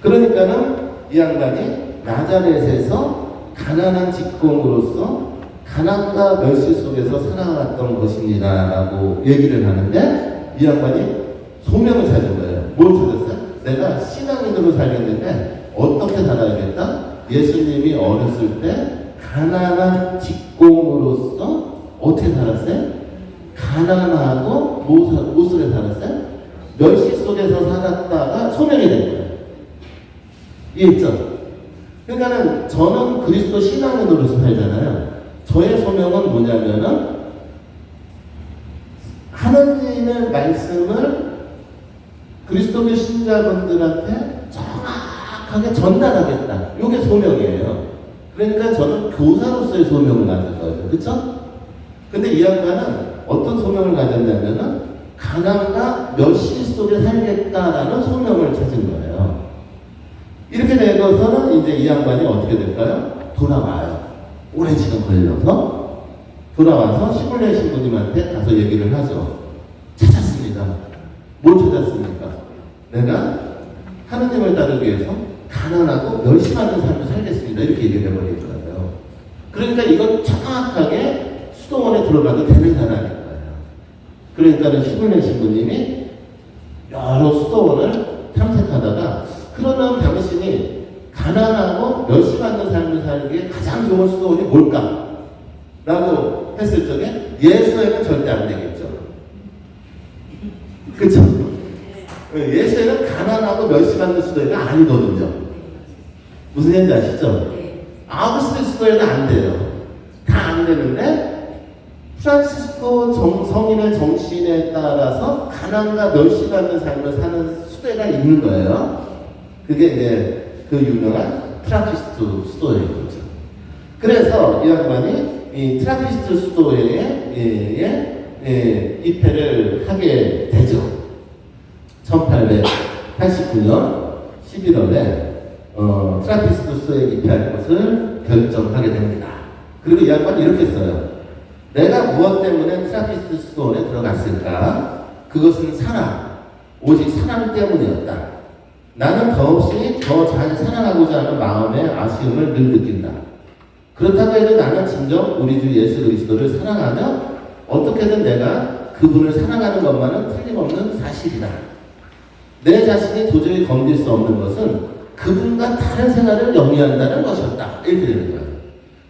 A: 그러니까는 이 양반이 나자렛에서 가난한 직공으로서 가난과 멸시 속에서 살아왔던 것입니다라고 얘기를 하는데, 이 양반이 소명을 찾은 거예요. 뭘 찾았어요? 내가 신앙인으로 살겠는데 어떻게 살아야겠다? 예수님이 어렸을 때 가난한 직공으로서 어떻게 살았어요? 가난하고 무엇으로 살았어요? 멸시 속에서 살았다가 소명이 된 거예요. 이해했죠? 그러니까는 저는 그리스도 신앙인으로서 살잖아요. 저의 소명은 뭐냐면은 하나님의 말씀을 그리스도교 신자분들한테 정확하게 전달하겠다. 이게 소명이에요. 그러니까 저는 교사로서의 소명을 가진 거예요. 그쵸? 근데 이 양반은 어떤 소명을 가졌냐면은 가난과 멸시 속에 살겠다라는 소명을 찾은 거예요. 이렇게 되고서는 이제 이 양반이 어떻게 될까요? 돌아와요. 오랜 시간 걸려서 돌아와서 시골의 신부님한테 가서 얘기를 하죠. 찾았습니다. 뭘 찾았습니까? 내가 하느님을 따르기 위해서 가난하고 멸시받는 삶을 살겠습니다. 이렇게 얘기를 해버린 거예요. 그러니까 이건 정확하게 수도원에 들어가도 되는 사람인 거예요. 그러니까는 시골의 신부님이 여러 수도원을 탐색하다가, 그러면 당신이 가난하고 멸시받는 삶을 살기에 가장 좋은 수도원이 뭘까? 라고 했을 적에 예수에는 절대 안 되겠죠. 그쵸? 예수에는 가난하고 멸시받는 수도회가 아니거든요. 무슨 얘기인지 아시죠? 아우구스틴 수도회는 안 돼요. 다 안 되는데 프란시스코 성인의 정신에 따라서 가난과 멸시받는 삶을 사는 수도회가 있는 거예요. 그게 이제 그 유명한 트라피스트 수도회인 거죠. 그래서 이 양반이 이 트라피스트 수도회에 입회를 하게 되죠. 1889년 11월에 트라피스트 수도회에 입회할 것을 결정하게 됩니다. 그리고 이 양반이 이렇게 써요. 내가 무엇 때문에 트라피스트 수도원에 들어갔을까? 그것은 사랑, 오직 사랑 때문이었다. 나는 더없이 더 잘 사랑하고자 하는 마음의 아쉬움을 늘 느낀다. 그렇다고 해도 나는 진정 우리 주 예수 그리스도를 사랑하며 어떻게든 내가 그분을 사랑하는 것만은 틀림없는 사실이다. 내 자신이 도저히 건질 수 없는 것은 그분과 다른 생활을 영위한다는 것이었다. 이렇게 되는 거예요.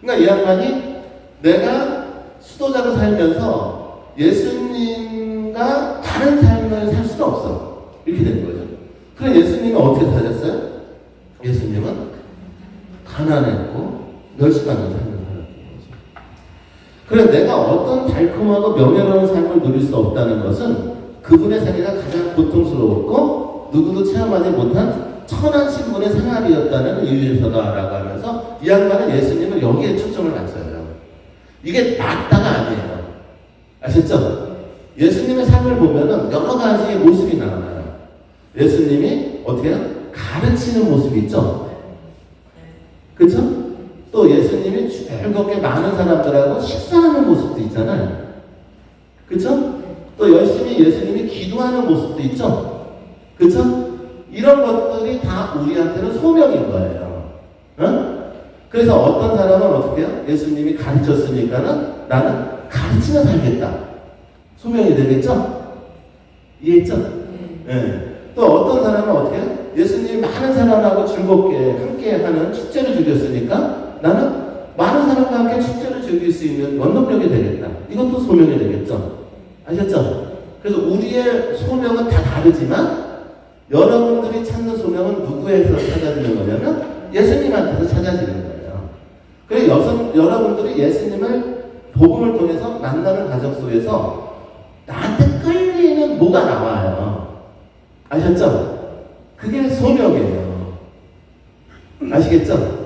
A: 그러니까 이 양반이 내가 수도자로 살면서 예수님과 다른 삶을 살 수는 없어. 이렇게 되는 거죠. 그럼 예수님은 어떻게 사셨어요? 예수님은 가난했고 멸시받는 삶을 살았던 거죠. 그래 내가 어떤 달콤하고 명예로운 삶을 누릴 수 없다는 것은 그분의 삶이가 가장 고통스러웠고 누구도 체험하지 못한 천한 신분의 생활이었다는 이유에서다라고 하면서 이 양반은 예수님을 여기에 초점을 맞춰요. 이게 맞다가 아니에요. 아셨죠? 예수님의 삶을 보면은 여러 가지의 모습이 나와요. 예수님이 어떻게 해요? 가르치는 모습이 있죠? 그쵸? 또 예수님이 즐겁게 많은 사람들하고 식사하는 모습도 있잖아요. 그쵸? 또 열심히 예수님이 기도하는 모습도 있죠? 그쵸? 이런 것들이 다 우리한테는 소명인 거예요. 응? 그래서 어떤 사람은 어떻게 해요? 예수님이 가르쳤으니까는 나는 가르치며 살겠다. 소명이 되겠죠? 이해했죠? 네. 또 어떤 사람은 어떻게 해요? 예수님이 많은 사람하고 즐겁게 함께 하는 축제를 즐겼으니까 나는 많은 사람과 함께 축제를 즐길 수 있는 원동력이 되겠다. 이것도 소명이 되겠죠? 아셨죠? 그래서 우리의 소명은 다 다르지만 여러분들이 찾는 소명은 누구에서 찾아지는 거냐면 예수님한테서 찾아지는 거예요. 그래서 여러분들이 예수님을 복음을 통해서 만나는 과정 속에서 나한테 끌리는 뭐가 나와요. 아셨죠? 그게 소명이에요. 아시겠죠?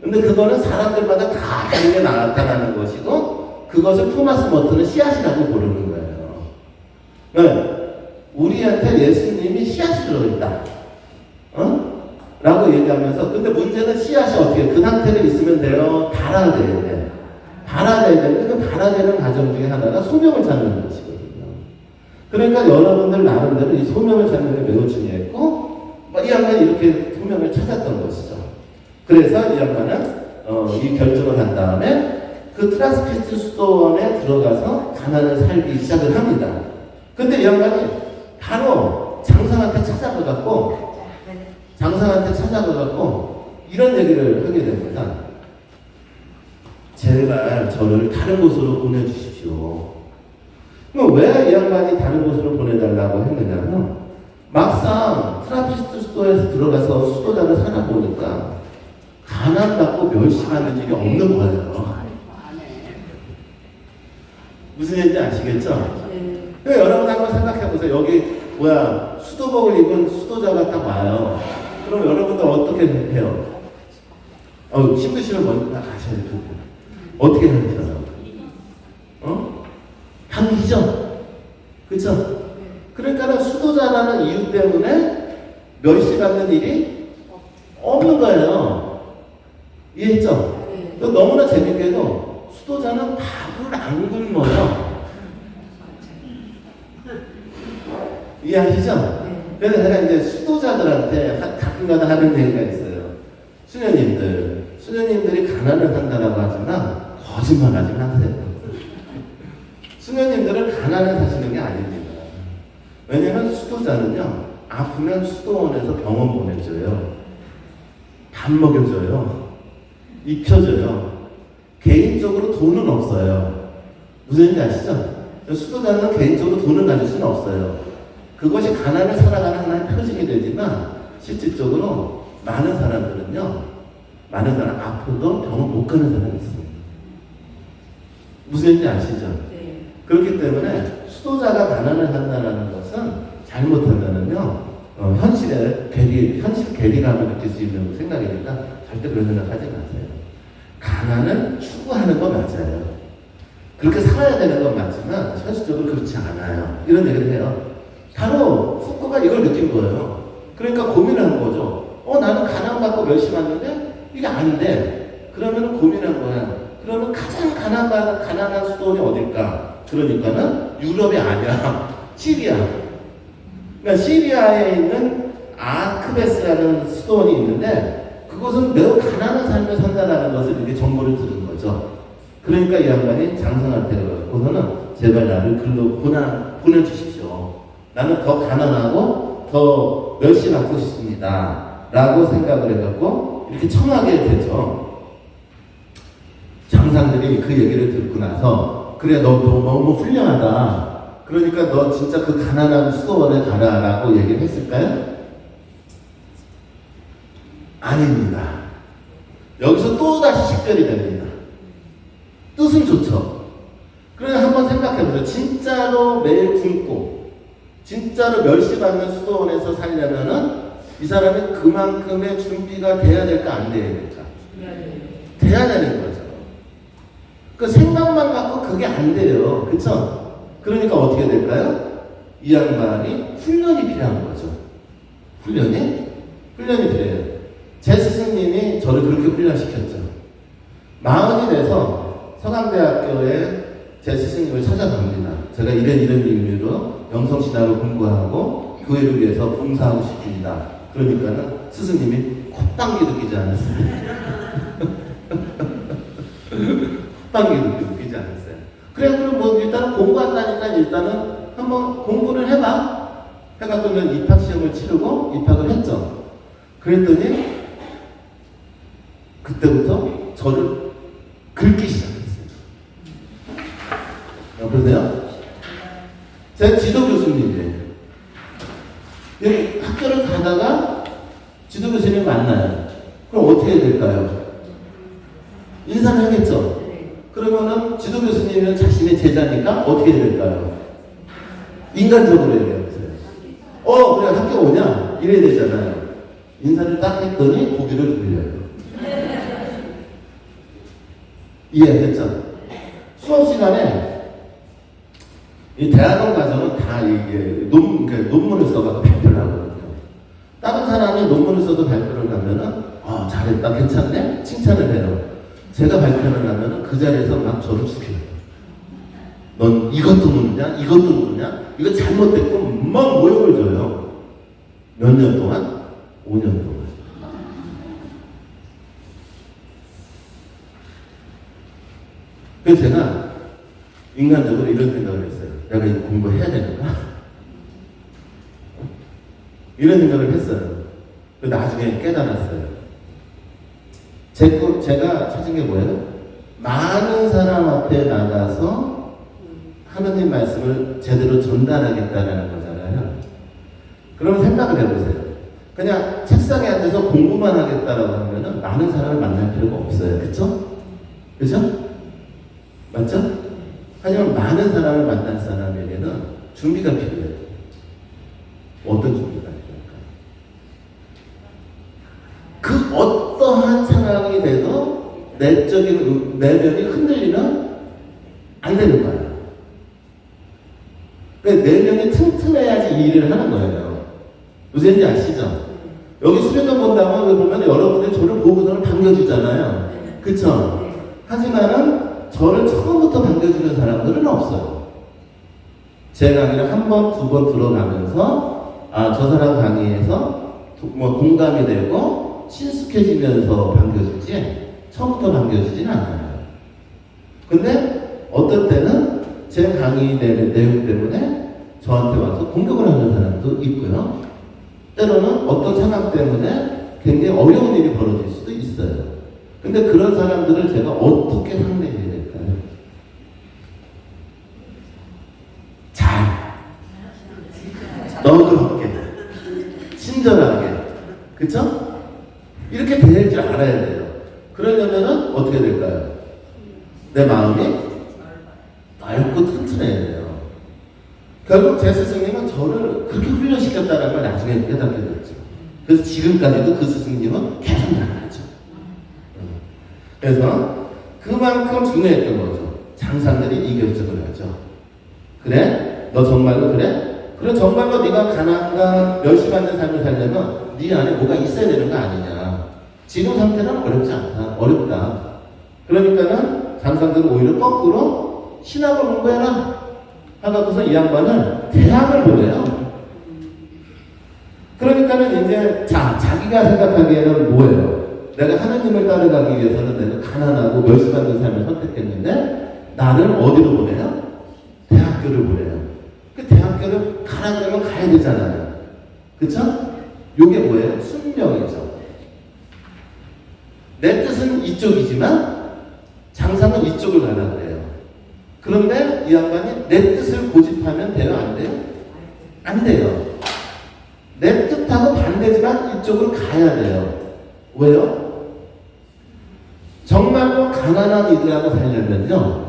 A: 근데 그거는 사람들마다 다 다르게 나타나는 것이고 그것을 토마스 머튼은 씨앗이라고 부르는 거예요. 네. 우리한테 예수님이 씨앗이 들어있다. 라고 얘기하면서 근데 문제는 씨앗이 어떻게 그 상태로 있으면 돼요? 발아돼야 돼. 발아돼야 되는데 그 발아되는 과정 중에 하나가 소명을 찾는 것이거든요. 그러니까 여러분들 나름대로 이 소명을 찾는 게 매우 중요했고 이 양반이 이렇게 소명을 찾았던 것이죠. 그래서 이 양반은 이 결정을 한 다음에 그 트라피스트 수도원에 들어가서 가난을 살기 시작을 합니다. 근데 이 양반이 바로 장상한테 찾아가갖고 이런 얘기를 하게 됩니다. 제발 저를 다른 곳으로 보내주십시오. 그럼 왜 이 양반이 다른 곳으로 보내달라고 했느냐면 막상 트라피스트 수도에서 들어가서 수도자를 살아보니까 가난받고 멸시하는 일이 없는 거예요. 무슨 얘기인지 아시겠죠? 그러니까 여러분 한번 생각해보세요. 여기 수도복을 입은 수도자가 딱 와요. 그럼 여러분들 어떻게 해요? 힘드시면 먼저 가셔야 돼요. 어떻게 하세요? 당기죠? 그쵸? 그러니까 수도자라는 이유 때문에 멸시받는 일이 없는 거예요. 이해했죠? 또 너무나 재밌게도 수도자는 밥을 안 굶어요. 이해하시죠? 그래서 제가 이제 수도자들한테 가끔가다 하는 얘기가 있어요. 수녀님들이 가난을 한다라고 하지만 거짓말하지 마세요. 수녀님들은 가난을 사시는 게 아닙니다. 왜냐면 수도자는요 아프면 수도원에서 병원 보내줘요. 밥 먹여줘요. 입혀줘요. 개인적으로 돈은 없어요. 무슨 얘기인지 아시죠? 수도자는 개인적으로 돈을 가질 수는 없어요. 그것이 가난을 살아가는 하나의 표징이 되지만 실질적으로 많은 사람들은요, 많은 사람 앞으로도 병원 못 가는 사람이 있습니다. 무슨 얘기인지 아시죠?
B: 네.
A: 그렇기 때문에 수도자가 가난을 한다는 것은 잘못하면은요, 현실 괴리감을 느낄 수 있는 생각이니까 절대 그런 생각하지 마세요. 가난을 추구하는 건 맞아요. 그렇게 살아야 되는 건 맞지만 현실적으로 그렇지 않아요. 이런 얘기를 해요. 바로 후쿠가 이걸 느낀 거예요. 그러니까 고민을 한 거죠. 나는 가난받고 멸시받는데 이게 안 돼. 그러면 고민한 거야. 그러면 가장 가난한 수도원이 어딜까? 그러니까는 유럽이 아니야. 시리아. 그러니까 시리아에 있는 아크베스라는 수도원이 있는데 그것은 매우 가난한 삶을 산다는 것을 이렇게 정보를 들은 거죠. 그러니까 이 양반이 장성한테 그러고서는 제발 나를 글로 보내주십시오. 나는 더 가난하고 더 멸시받고 싶습니다. 라고 생각을 해갖고 이렇게 청하게 되죠. 장상들이 그 얘기를 듣고 나서 그래 너 너무 훌륭하다. 그러니까 너 진짜 그 가난한 수도원에 가라라고 얘기를 했을까요? 아닙니다. 여기서 또다시 식별이 됩니다. 뜻은 좋죠. 그러니 한번 생각해보세요. 진짜로 매일 굶고 진짜로 멸시받는 수도원에서 살려면은 이 사람이 그만큼의 준비가 돼야 될까 안 돼야 될까? 돼야 되는 거죠. 그 생각만 갖고 그게 안 돼요. 그쵸? 그러니까 어떻게 될까요? 이 양반이 훈련이 필요한 거죠. 훈련이 필요해요. 제 스승님이 저를 그렇게 훈련시켰죠. 40이 돼서 서강대학교에 제 스승님을 찾아갑니다. 제가 이런 의미로 영성신학을 공부하고 교회를 위해서 봉사하고 싶습니다. 그러니까는 스승님이 콧방귀 느끼지 않았어요. 콧방귀 느끼지 않았어요. 그래, 그럼 뭐 일단은 공부한다니까 일단은 한번 공부를 해봐. 해갖고는 입학시험을 치르고 입학을 했죠. 그랬더니 그때부터 저를 긁기 시작했어요. 그러세요? 제 지도 교수님이에요. 여기 학교를 가다가 지도 교수님 만나요. 그럼 어떻게 해야 될까요? 인사를 하겠죠. 그러면은 지도 교수님은 자신의 제자니까 어떻게 해야 될까요? 인간적으로 얘기해보세요. 그래 학교 오냐? 이래야 되잖아요. 인사를 딱 했더니 고개를 돌려요. 이해했죠? 수업 시간에 이 대학원 과정은 다 이게 논문을 써가지고 발표를 하거든요. 다른 사람이 논문을 써도 발표를 하면은 잘했다, 괜찮네, 칭찬을 해요. 제가 발표를 하면은 그 자리에서 막 저를 죽여요. 넌 이것도 모르냐, 이것도 모르냐, 이거 잘못됐고 막 모욕을 줘요. 몇 년 동안? 5년 동안. 그래서 제가 인간적으로 이런 생각을 했어요. 내가 이거 공부해야 되는가? 이런 생각을 했어요. 나중에 깨달았어요. 제가 찾은 게 뭐예요? 많은 사람 앞에 나가서 하느님 말씀을 제대로 전달하겠다는 거잖아요. 그럼 생각을 해보세요. 그냥 책상에 앉아서 공부만 하겠다라고 하면은 많은 사람을 만날 필요가 없어요. 그쵸? 그죠? 맞죠? 하지만 많은 사람을 만날 사람에게는 준비가 필요해요. 어떤 준비가 필요할까요? 그 어떠한 상황이 돼도 내적인 내면이 흔들리면 안 되는 거예요. 그러니까 내면이 튼튼해야지 이 일을 하는 거예요. 무슨 얘기인지 아시죠? 여기 수련회 본다면 보면 여러분들 저를 보고서는 반겨주잖아요. 그쵸? 하지만은 저를 처음부터 반겨주는 사람들은 없어요. 제 강의를 한 번, 두 번 들어가면서 저 사람 강의에서 공감이 되고 친숙해지면서 반겨주지 처음부터 반겨주지는 않아요. 근데 어떤 때는 제 강의 내용 때문에 저한테 와서 공격을 하는 사람도 있고요. 때로는 어떤 상황 때문에 굉장히 어려운 일이 벌어질 수도 있어요. 근데 그런 사람들을 제가 어떻게 상대해야 될까요? 그쵸? 이렇게 될 줄 알아야 돼요. 그러려면은 어떻게 될까요? 내 마음이 맑고 튼튼해야 돼요. 결국 제 스승님은 저를 그렇게 훈련시켰다는 걸 나중에 깨닫게 됐죠. 그래서 지금까지도 그 스승님은 계속 나가죠. 그래서 그만큼 중요했던 거죠. 장사들이 이 결정을 하죠. 그래? 너 정말로 그래? 그래 정말로 네가 가난과 멸시받는 삶을 살려면 네 안에 뭐가 있어야 되는 거 아니냐. 지금 상태는 어렵지 않다. 어렵다. 그러니까는 장사들은 오히려 거꾸로 신학을 공부해라. 하고서 이 양반은 대학을 보내요. 그러니까는 이제 자기가 생각하기에는 뭐예요? 내가 하나님을 따라가기 위해서는 내가 가난하고 멸시받는 삶을 선택했는데 나를 어디로 보내요? 대학교를 보내요. 그 대학교를 가라면 가야 되잖아요. 그쵸? 요게 뭐예요? 순명이죠. 내 뜻은 이쪽이지만 장사는 이쪽을 가라 그래요. 그런데 이 양반이 내 뜻을 고집하면 돼요? 안 돼요? 안 돼요. 내 뜻하고 반대지만 이쪽으로 가야 돼요. 왜요? 정말로 가난한 이들하고 살려면요.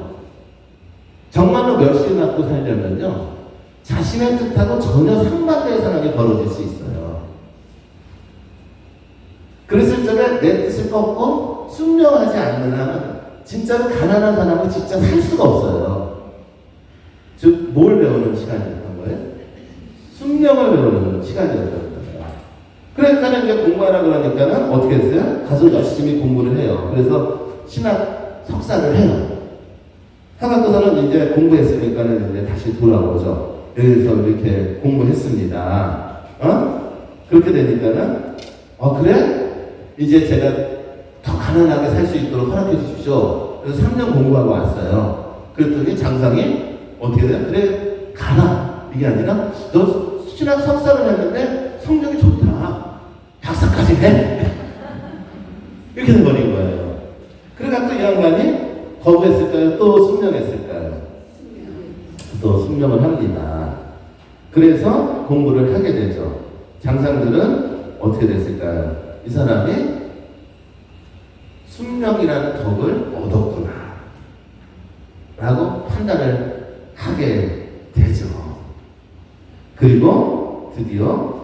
A: 정말로 멸시받고 살려면요. 자신의 뜻하고 전혀 상반된 상황이 벌어질 수 있어요. 그랬을 적에 내 뜻을 꺾고 순명하지 않는 한은 진짜로 가난한 사람은 진짜 살 수가 없어요. 즉, 뭘 배우는 시간이었던 거예요? 순명을 배우는 시간이었던 거예요. 그러니까 이제 공부하라 그러니까는 어떻게 했어요? 가서 열심히 공부를 해요. 그래서 신학 석사를 해요. 하고서는 이제 공부했으니까는 이제 다시 돌아오죠. 여기서 이렇게 공부했습니다. 그렇게 되니까는 그래? 이제 제가 더 가난하게 살 수 있도록 허락해 주십시오. 그래서 3년 공부하고 왔어요. 그랬더니 장상이 어떻게 돼요? 그래, 가라. 이게 아니라 너 신학 석사를 했는데 성적이 좋다. 박사까지 해. 이렇게 돼버린 거예요. 그래갖고 이 양반이 거부했을까요? 또 순명했을까요? 또 순명을 합니다. 그래서 공부를 하게 되죠. 장상들은 어떻게 됐을까요? 이 사람이 순명이라는 덕을 얻었구나 라고 판단을 하게 되죠. 그리고 드디어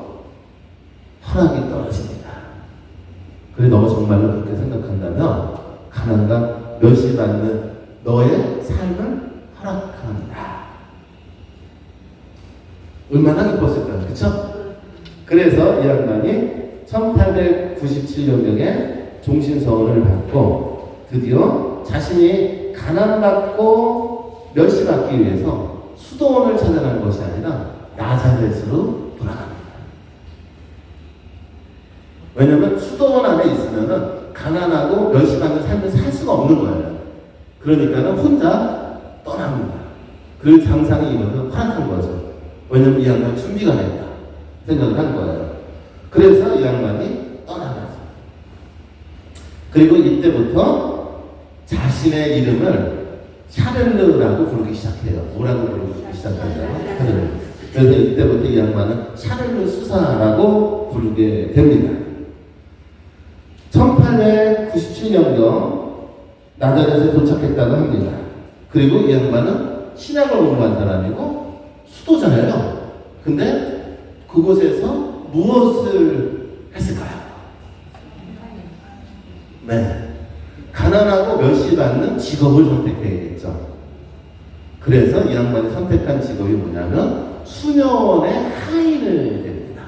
A: 허락이 떨어집니다. 그래, 너가 정말로 그렇게 생각한다면 가난과 멸시받는 너의 삶을 허락합니다. 얼마나 기뻤을까요? 그쵸? 그래서 이 양반이 1897년경에 종신서원을 받고 드디어 자신이 가난받고 멸시받기 위해서 수도원을 찾아간 것이 아니라 나자렛으로 돌아갑니다. 왜냐하면 수도원 안에 있으면은 가난하고 멸시받는 삶을 살 수가 없는 거예요. 그러니까는 혼자 떠납니다. 그리고 장상이 이것을 허락한 거죠. 왜냐하면 이 양반이 준비가 됐다 생각을 한 거예요. 그래서 이 양반이 떠나가죠. 그리고 이때부터 자신의 이름을 샤를르라고 부르기 시작해요. 뭐라고 부르기 시작하죠? 샤를르. 그래서 이때부터 이 양반은 샤를르 수사라고 부르게 됩니다. 1897년경 나자렛에 도착했다고 합니다. 그리고 이 양반은 신학을 공부한 사람이고 수도자예요. 근데 그곳에서 무엇을 했을까요? 네. 가난하고 멸시받는 직업을 선택해야겠죠. 그래서 이 양반이 선택한 직업이 뭐냐면 수녀원의 하인을 됩니다.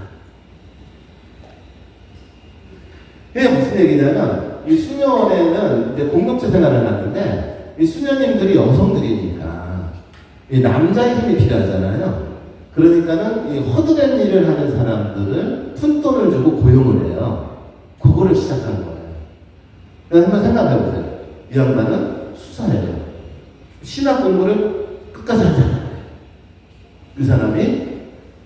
A: 이게 무슨 얘기냐면 이 수녀원에는 이제 공동체 생활을 하는데 이 수녀님들이 여성들이니까 이 남자의 힘이 필요하잖아요. 그러니까는 이 허드렛 일을 하는 사람들을 푼돈을 주고 고용을 해요. 그거를 시작한 거예요. 한번 생각해 보세요. 이 양반은 수사예요. 신학 공부를 끝까지 하잖아요. 이 사람이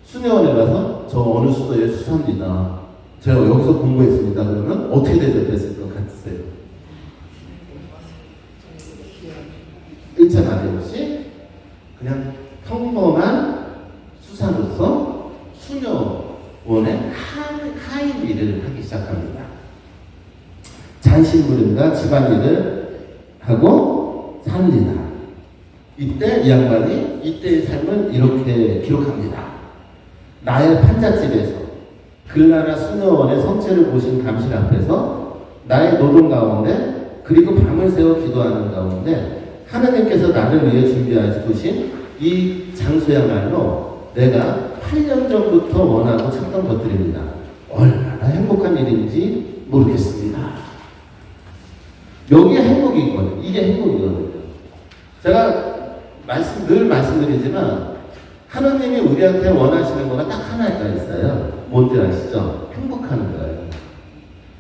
A: 수녀원에 가서 저 어느 수도의 수사입니다. 제가 여기서 공부했습니다. 그러면 어떻게 대접했을 것 같으세요? 1차 말이 없이 그냥 평범한 수사로서 수녀원의 하인 일을 하기 시작합니다. 잔심부름과 집안일을 하고 삽니다. 이때 이 양반이 이때의 삶을 이렇게 기록합니다. 나의 판잣집에서 그 나라 수녀원의 성체를 보신 감실 앞에서 나의 노동 가운데 그리고 밤을 새워 기도하는 가운데 하나님께서 나를 위해 준비하여 두신 이 장소야말로 내가 8년 전부터 원하고 찾던 것들입니다. 얼마나 행복한 일인지 모르겠습니다. 여기에 행복이 있거든요. 이게 행복이거든요. 제가 늘 말씀드리지만 하나님이 우리한테 원하시는 거가 딱 하나가 있어요. 뭔지 아시죠? 행복하는 거예요.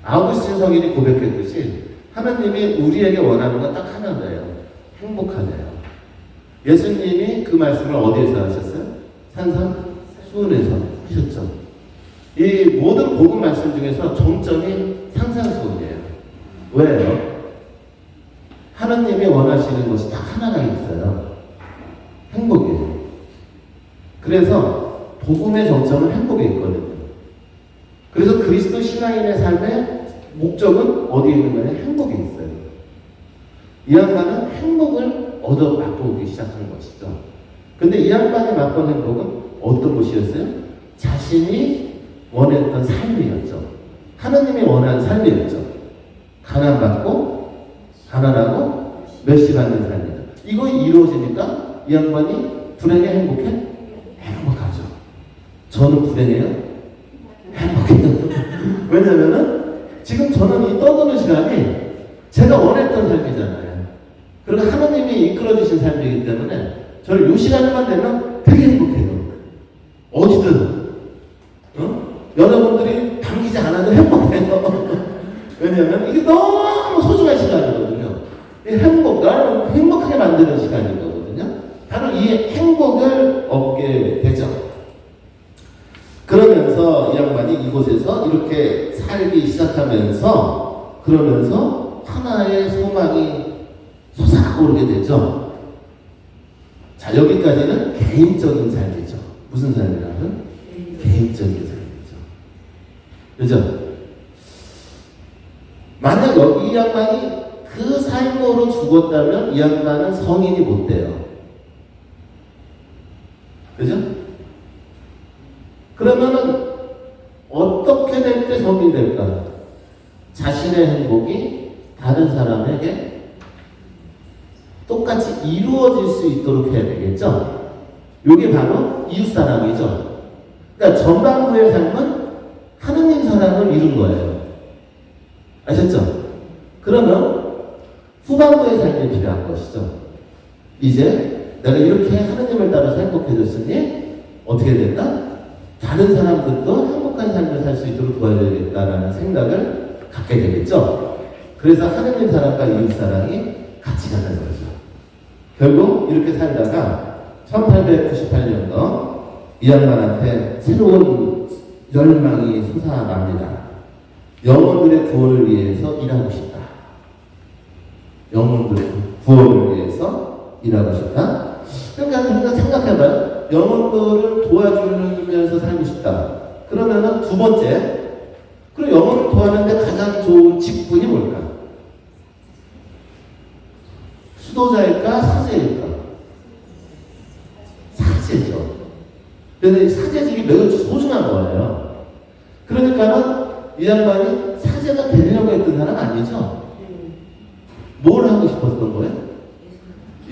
A: 아우구스틴 성인이 고백했듯이 하나님이 우리에게 원하는 건 딱 하나예요. 행복하네요. 예수님이 그 말씀을 어디에서 하셨어요? 산상 수훈에서 하셨죠. 이 모든 복음 말씀 중에서 정점이 산상수훈이에요. 왜요? 하나님이 원하시는 것이 딱 하나가 있어요. 행복이에요. 그래서 복음의 정점은 행복에 있거든요. 그래서 그리스도 신앙인의 삶의 목적은 어디에 있는 거냐? 행복에 있어요. 이 양반은 행복을 얻어 맛보기 시작한 것이죠. 근데 이 양반이 맛본 행복은 어떤 것이었어요? 자신이 원했던 삶이었죠. 하나님이 원하는 삶이었죠. 가난하고 멸시받는 삶이죠. 이거 이루어지니까 이 양반이 불행해 행복해? 행복하죠. 저는 불행해요? 행복해요. 왜냐면은 지금 저는 이 떠드는 시간이 제가 원했던 삶이잖아요. 그리고 하나님이 이끌어주신 삶이기 때문에 저는 이 시간만 되면 되게 행복해요. 어디든. 여러분들이 당기지 않아도 행복해요. 왜냐면 이게 너무 소중한 시간이거든요. 이 나를 행복하게 만드는 시간이거든요. 바로 이 행복을 얻게 되죠. 그러면서 이 양반이 이곳에서 이렇게 살기 시작하면서 그러면서 하나의 소망이 솟아오르게 되죠. 자, 여기까지는 개인적인 삶이죠. 무슨 삶이라면? 개인적인 삶이죠. 그죠? 만약 여기 이 양반이 그 삶으로 죽었다면 이 양반은 성인이 못 돼요. 그죠? 그러면은 어떻게 될 때 성인이 될까? 자신의 행복이 다른 사람에게 똑같이 이루어질 수 있도록 해야 되겠죠? 이게 바로 이웃사랑이죠. 그러니까 전반부의 삶은 하느님 사랑을 이룬 거예요. 아셨죠? 그러면 후반부의 삶이 필요한 것이죠. 이제 내가 이렇게 하느님을 따라서 행복해졌으니 어떻게 된다? 다른 사람들도 행복한 삶을 살 수 있도록 도와줘야겠다라는 생각을 갖게 되겠죠. 그래서 하느님 사랑과 이웃 사랑이 같이 가는 거죠. 결국 이렇게 살다가 1898년도 이 양반한테 새로운 열망이 솟아납니다. 영혼들의 구원을 위해서 일하고 싶다. 영혼들의 구원을 위해서 일하고 싶다. 그러니까 생각해봐요. 영혼들을 도와주면서 살고 싶다. 그러면은 두 번째, 그럼 영혼을 도와주는데 가장 좋은 직분이 뭘까? 수도자일까? 사제일까? 사제죠. 그런데 사제직이 매우 소중한 거예요. 그러니까는 이 양반이 사제가 되려고 했던 사람 아니죠? 뭘 하고 싶었던 거예요?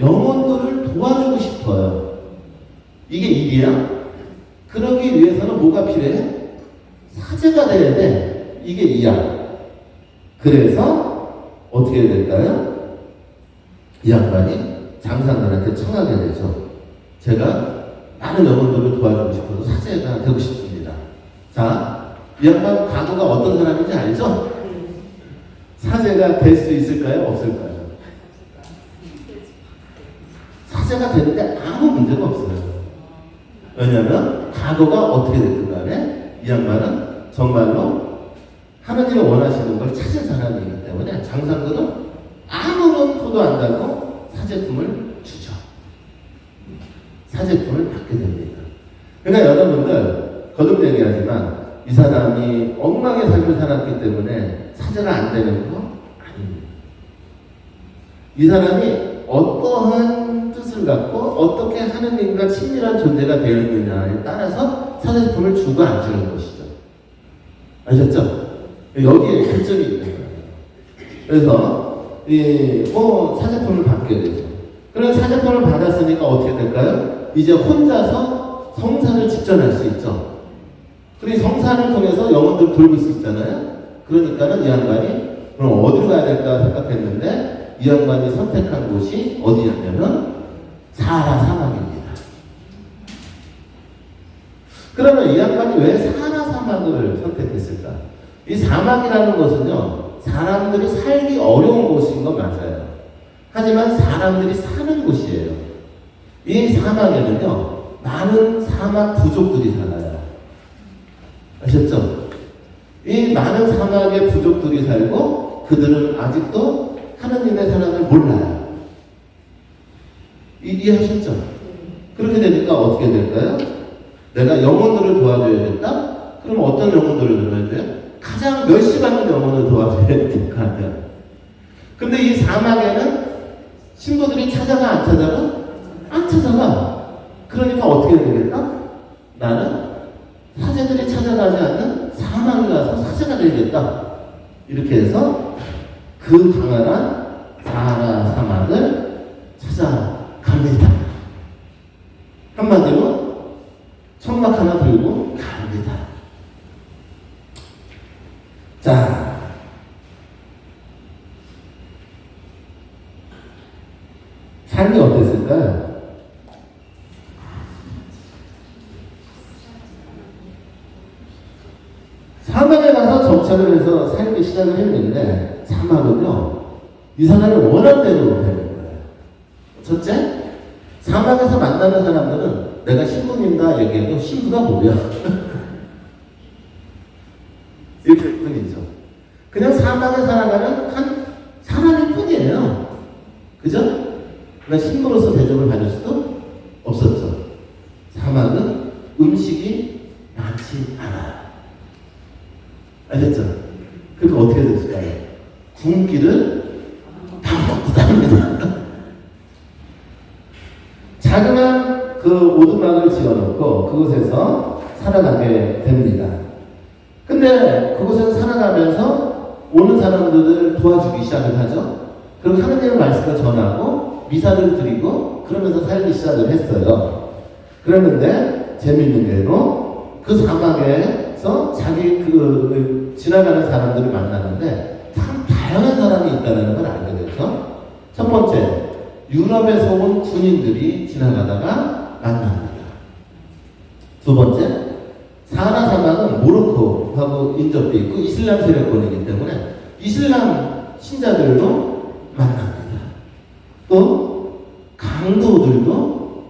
A: 영혼들을 도와주고 싶어요. 이게 일이야? 그러기 위해서는 뭐가 필요해? 사제가 돼야 돼. 이게 이야. 그래서 어떻게 될까요? 이 양반이 장사들한테 청하게 되죠. 제가 많은 영혼들을 도와주고 싶어서 사제가 되고 싶습니다. 자, 이 양반 과거가 어떤 사람인지 알죠? 사제가 될 수 있을까요? 없을까요? 사제가 되는데 아무 문제가 없어요. 왜냐하면 과거가 어떻게 됐든 간에 이 양반은 정말로 하나님이 원하시는 걸 찾은 사람이기 때문에 장상들은 아무런 토도 안 달고 사제품을 주죠. 사제품을 받게 됩니다. 그러니까 여러분들 거듭 얘기하지만 이 사람이 엉망의 삶을 살았기 때문에 사죄가 안 되는 거 아닙니다. 이 사람이 어떠한 뜻을 갖고 어떻게 하느님과 친밀한 존재가 되어 있느냐에 따라서 사죄품을 주고 안 주는 것이죠. 아셨죠? 여기에 결정이 있는 거예요. 그래서 사죄품을 받게 되죠. 그런 사죄품을 받았으니까 어떻게 될까요? 이제 혼자서 성사를 직전할 수 있죠. 그리고 성사를 통해서 영혼들을 돌볼 수 있잖아요. 그러니까는 이 양반이 그럼 어디로 가야 될까 생각했는데 이 양반이 선택한 곳이 어디였냐면 사하라 사막입니다. 그러면 이 양반이 왜 사하라 사막을 선택했을까? 이 사막이라는 것은요, 사람들이 살기 어려운 곳인 건 맞아요. 하지만 사람들이 사는 곳이에요. 이 사막에는요, 많은 사막 부족들이 살아요. 아셨죠? 이 많은 사막의 부족들이 살고 그들은 아직도 하나님의 사랑을 몰라요. 이해하셨죠? 그렇게 되니까 어떻게 될까요? 내가 영혼들을 도와줘야겠다? 그럼 어떤 영혼들을 도와줘요? 가장 멸시받는 영혼을 도와줘야 될 거 아니야. 근데 이 사막에는 신부들이 찾아가 안 찾아가? 안 찾아가. 그러니까 어떻게 해야 되겠다? 나는 사제들이 찾아가지 않는 사막에 가서 사제가 되겠다. 이렇게 해서 그 강한 사하라 사막을 찾아갑니다. 한마디로 천막 하나 들고 갑니다. 자, 삶이 어땠을까요? 사막에 가서 정착을 해서 살기 시작을 했는데 사막은요, 이 사람이 원하는 대로 되는 거예요. 첫째, 사막에서 만나는 사람들은 내가 신부님다 얘기해도 신부가 뭐야? 이렇게 뿐이죠. 그냥 사막에 살아가는 한 사람일 뿐이에요. 그죠? 그러나 신부로서 대접을 받을 수도 없었죠. 사막은 음식이 많지 않아요. 아셨죠? 그러니까 어떻게 됐을까요? 굶기를 다 먹고 다닙니다. 자그마한 그 오두막을 지어놓고 그곳에서 살아가게 됩니다. 근데 그곳에서 살아가면서 오는 사람들을 도와주기 시작을 하죠. 그리고 하느님의 말씀을 전하고 미사를 드리고 그러면서 살기 시작을 했어요. 그랬는데 재밌는 대로 그 사막에서 자기 지나가는 사람들을 만나는데 참 다양한 사람이 있다는 걸 알게 되죠. 첫 번째, 유럽에서 온 군인들이 지나가다가 만납니다. 두 번째, 사하라 사막은 모로코하고 인접돼 있고 이슬람 세력권이기 때문에 이슬람 신자들도 만납니다. 또 강도들도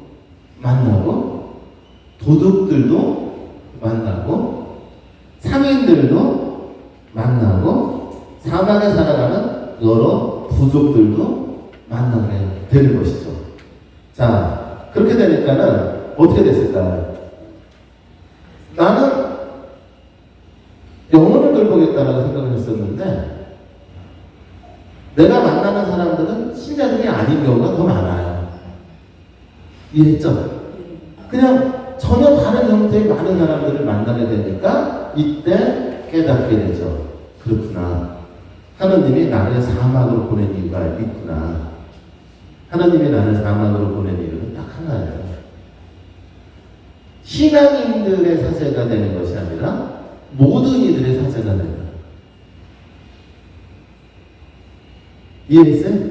A: 만나고 도둑들도 만나고 상인들도 만나고 사막에 살아가는 여러 부족들도 만나게 되는 것이죠. 자, 그렇게 되니까는 어떻게 됐을까요? 나는 영혼을 돌보겠다라고 생각을 했었는데 내가 만나는 사람들은 신자들이 아닌 경우가 더 많아요. 이해했죠? 그냥 전혀 다른 형태의 많은 사람들을 만나게 되니까 이때 깨닫게 되죠. 그렇구나. 하나님이 나를 사막으로 보낸 이유가 있구나. 하나님이 나를 사막으로 보낸 이유는 딱 하나예요. 신앙인들의 사제가 되는 것이 아니라 모든 이들의 사제가 된다. 이해했어요?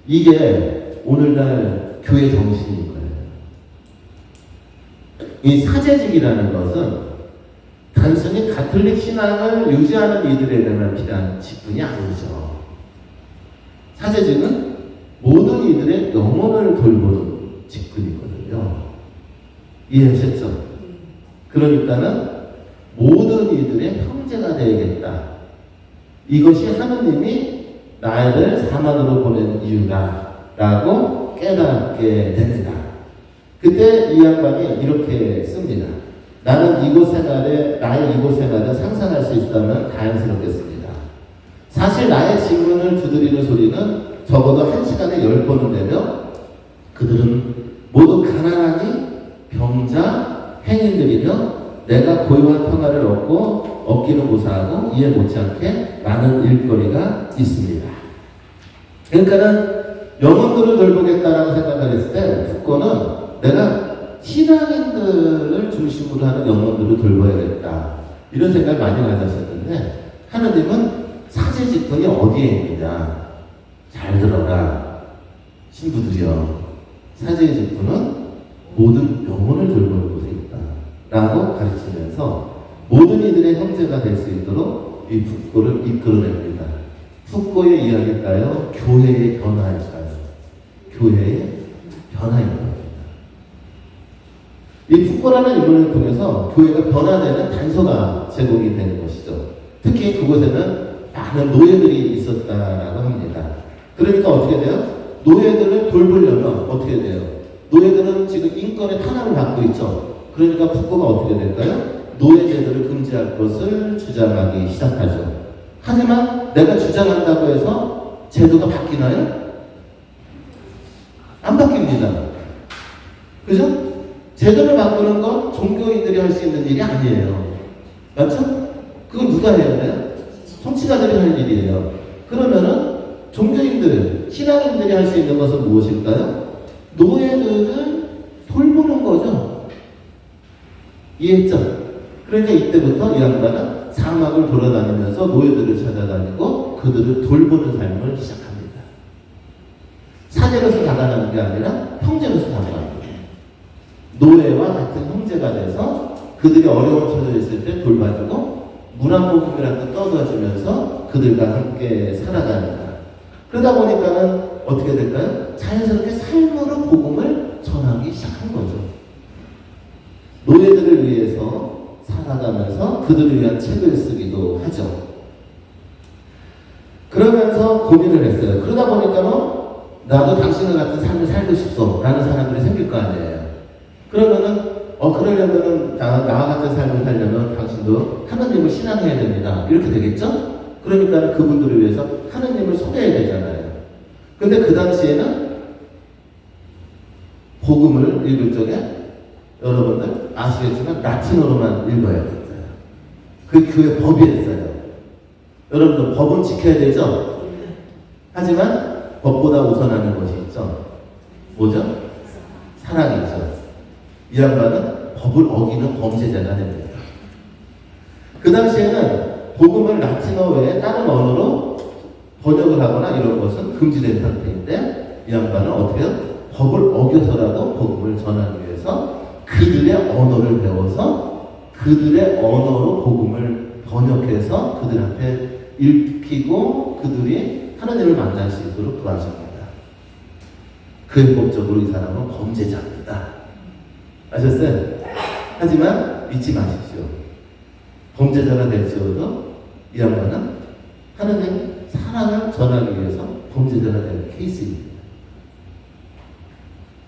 A: 이게 오늘날 교회 정신인 거예요. 이 사제직이라는 것은 단순히 가톨릭 신앙을 유지하는 이들에게만 필요한 직분이 아니죠. 사제직은 모든 이들의 영혼을 돌보는 직분이거든요. 이해하셨죠? 그러니까는 모든 이들의 형제가 되야겠다. 이것이 하느님이 나를 사막으로 보낸 이유다 라고 깨닫게 됩니다. 그때 이 양반이 이렇게 씁니다. 나는 나의 이곳 생활을 상상할 수 있다면 다행스럽겠습니다. 사실 나의 질문을 두드리는 소리는 적어도 1시간에 10번은 되며 그들은 모두 가난하니 병자, 행인들이며 내가 고요한 평화를 얻기는 무사하고 이에 못지않게 많은 일거리가 있습니다. 그러니까는 영혼들을 돌보겠다라고 생각을 했을 때 푸코는 내가 신앙인들을 중심으로 하는 영혼들을 돌봐야겠다 이런 생각을 많이 가졌었는데 하나님은 사제직분이 어디에 있느냐 잘 들어라 신부들이여 사제의 직분은 모든 영혼을 돌보는 곳에 있다 라고 가르치면서 모든 이들의 형제가 될 수 있도록 이 푸코를 이끌어냅니다. 푸코의 이야기일까요? 교회의 변화일까요? 교회의 변화인 겁니다. 이 푸코라는 인물을 통해서 교회가 변화되는 단서가 제공이 되는 것이죠. 특히 그곳에는 많은 노예들이 있었다라고 합니다. 그러니까 어떻게 돼요? 노예들을 돌보려면 어떻게 돼요? 노예들은 지금 인권의 탄압을 받고 있죠. 그러니까 푸코가 어떻게 될까요? 노예제도를 금지할 것을 주장하기 시작하죠. 하지만 내가 주장한다고 해서 제도가 바뀌나요? 안 바뀝니다. 그죠? 제도를 바꾸는 건 종교인들이 할 수 있는 일이 아니에요. 맞죠? 그건 누가 해야 돼요? 정치가들이 할 일이에요. 그러면은 종교인들, 신앙인들이 할 수 있는 것은 무엇일까요? 노예들을 돌보는 거죠. 이해했죠? 그러니까 이때부터 이 양반은 사막을 돌아다니면서 노예들을 찾아다니고 그들을 돌보는 삶을 시작합니다. 사제로서 다가가는 게 아니라 형제로서 다가가는 거예요. 노예와 같은 형제가 돼서 그들이 어려움 처져 있을 때 돌봐주고 문안복음이라도 떠들어주면서 그들과 함께 살아갑니다. 그러다 보니까는 어떻게 될까요? 자연스럽게 삶으로 복음을 전하기 시작한 거죠. 노예들을 위해서 살아가면서 그들을 위한 책을 쓰기도 하죠. 그러면서 고민을 했어요. 그러다 보니까는 나도 당신과 같은 삶을 살고 싶어 라는 사람들이 생길 거 아니에요. 그러면은 그러려면은 나와 같은 삶을 살려면 당신도 하나님을 신앙해야 됩니다. 이렇게 되겠죠? 그러니까 그분들을 위해서 하나님을 소개해야 되잖아요. 근데 그 당시에는 복음을 읽을 적에 여러분들 아시겠지만 라틴어로만 읽어야 됐어요. 그 교회 법이 있어요. 여러분들 법은 지켜야 되죠? 하지만 법보다 우선하는 것이 있죠. 뭐죠? 사랑이죠. 이 양반은 법을 어기는 범죄자가 됩니다. 그 당시에는 복음을 라틴어 외에 다른 언어로 번역을 하거나 이런 것은 금지된 상태인데 이 양반은 어떻게 해요? 법을 어겨서라도 복음을 전하기 위해서 그들의 언어를 배워서 그들의 언어로 복음을 번역해서 그들한테 읽히고 그들이 하나님을 만날 수 있도록 도와줍니다. 근본적으로 이 사람은 범죄자입니다. 아셨어요? 하지만 잊지 마십시오. 범죄자가 될지어도 이 양반은 하나님 사랑을 전하기 위해서 범죄자가 되는 케이스입니다.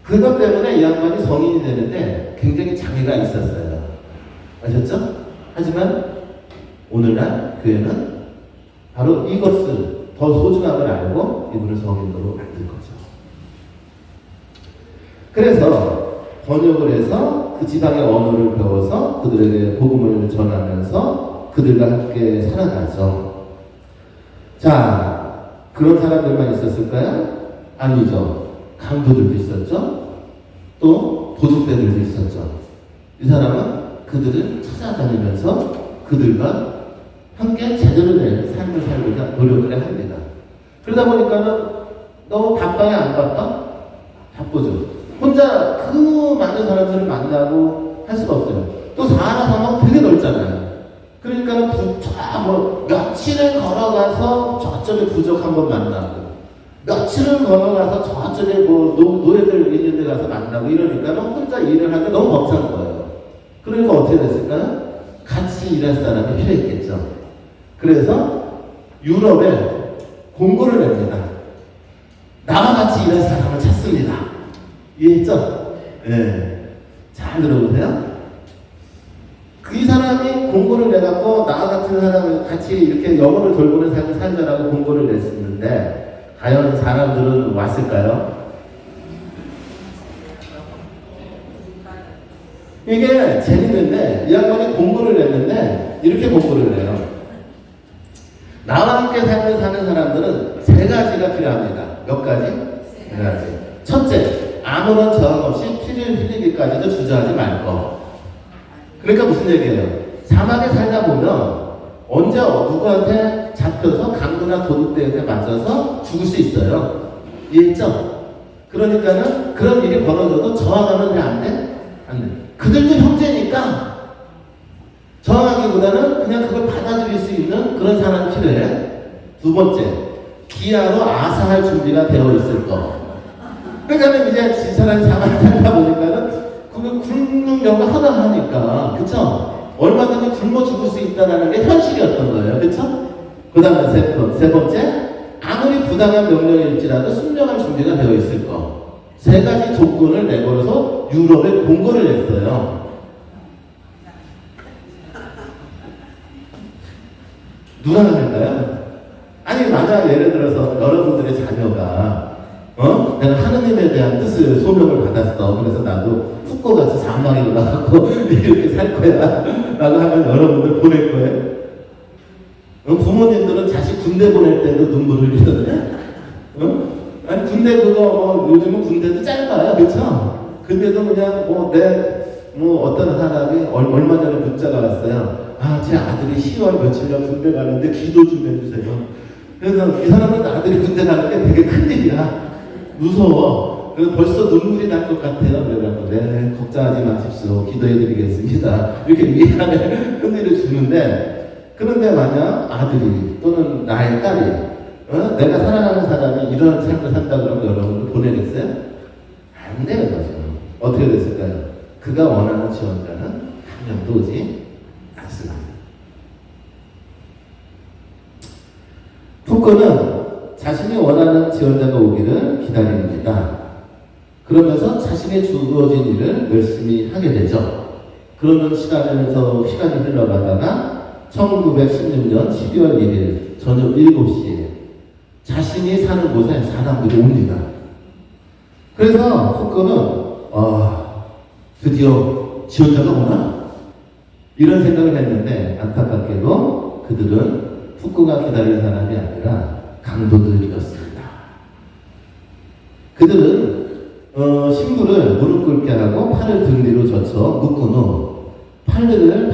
A: 그것 때문에 이 양반이 성인이 되는데 굉장히 장애가 있었어요. 아셨죠? 하지만 오늘날 교회는 바로 이것을 더 소중함을 알고 이분을 성인으로 만든 거죠. 그래서 번역을 해서 그 지방의 언어를 배워서 그들에게 복음을 전하면서 그들과 함께 살아가죠. 자, 그런 사람들만 있었을까요? 아니죠. 강도들도 있었죠. 또 도둑배들도 있었죠. 이 사람은 그들을 찾아다니면서 그들과 함께 제대로 된 삶을 살고자 노력을 합니다. 그러다 보니까는 너무 바빠야 안 바빠? 바쁘죠. 혼자 그 많은 사람들을 만나고 할 수가 없어요. 또 사하라 사막 되게 넓잖아요. 그러니까 며칠을 걸어가서 저쪽에 부족 한번 만나고 며칠을 걸어가서 저쪽에 노예들 있는 데 가서 만나고 이러니까 혼자 일을 하기 너무 벅찬 거예요. 그러니까 어떻게 됐을까요? 같이 일할 사람이 필요했겠죠. 그래서 유럽에 공고를 냅니다. 나와 같이 일할 사람을 찾습니다. 이해했죠? 네. 잘 들어보세요. 이 사람이 공고를 내갖고 나 같은 사람을 같이 이렇게 영혼을 돌보는 삶을 살자라고 공고를 냈었는데 과연 사람들은 왔을까요? 이게 재밌는데 이 양반이 공고를 냈는데 이렇게 공고를 해요. 나와 함께 삶을 사는 사람들은 세 가지가 필요합니다. 몇 가지? 세 가지. 첫째, 아무런 저항 없이 피를 흘리기까지도 주저하지 말 것. 그러니까 무슨 얘기예요? 사막에 살다 보면 언제 누구한테 잡혀서 강도나 도둑들한테 맞아서 죽을 수 있어요. 이해했죠? 그러니까는 그런 일이 벌어져도 저항하면 돼? 안 돼? 안 돼. 그들도 형제니까 저항하기보다는 그냥 그걸 받아들일 수 있는 그런 사람이 필요해. 두 번째, 기아로 아사할 준비가 되어 있을 거. 그러니까 이제 진 사람이 사막에 살다 보니까는 그거 굶는 경우가 허다하니까, 그쵸? 얼마든지 굶어 죽을 수 있다는 게 현실이었던 거예요. 그쵸? 그 다음에 세 번째, 아무리 부당한 명령일지라도 순종할 준비가 되어 있을 거. 세 가지 조건을 내걸어서 유럽에 공고를 냈어요. 누가 할까요? 아니, 만약 예를 들어서 여러분들의 자녀가 내가 하느님에 대한 뜻을 소명을 받았어. 그래서 나도 푸꼬같이 장망이로 나가고 이렇게 살 거야 라고 하면 여러분들 보낼 거예요? 부모님들은 자식 군대 보낼 때도 눈물 흘리던데? 아니 군대 그거 요즘은 군대도 짧아요. 그쵸? 근데도 그냥 어떤 사람이 얼마 전에 문자가 왔어요. 제 아들이 10월 며칠날 군대 가는데 기도 좀 해주세요. 그래서 이 사람은 아들이 군대 가는 게 되게 큰일이야. 무서워. 그래서 벌써 눈물이 날 것 같아요. 그래갖고 네, 걱정하지 마십시오. 기도해드리겠습니다. 이렇게 위안을 흔히를 주는데, 그런데 만약 아들이 또는 나의 딸이 내가 사랑하는 사람이 이런 삶을 산다 그러면 여러분들 보내겠어요? 안 되는 거죠. 어떻게 됐을까요? 그가 원하는 지원자는 한 명도 오지 않습니다. 푸코는 자신이 원하는 지원자가 오기를 기다립니다. 그러면서 자신의 주어진 일을 열심히 하게 되죠. 그러는 시간이 흘러가다가 1916년 12월 1일 저녁 7시에 자신이 사는 곳에 사람들이 옵니다. 그래서 푸코는 드디어 지원자가 오나? 이런 생각을 했는데 안타깝게도 그들은 푸코가 기다린 사람이 아니라 강도들이었습니다. 그들은 신부를 무릎 꿇게 하고 팔을 등 뒤로 젖혀 묶은 후 팔을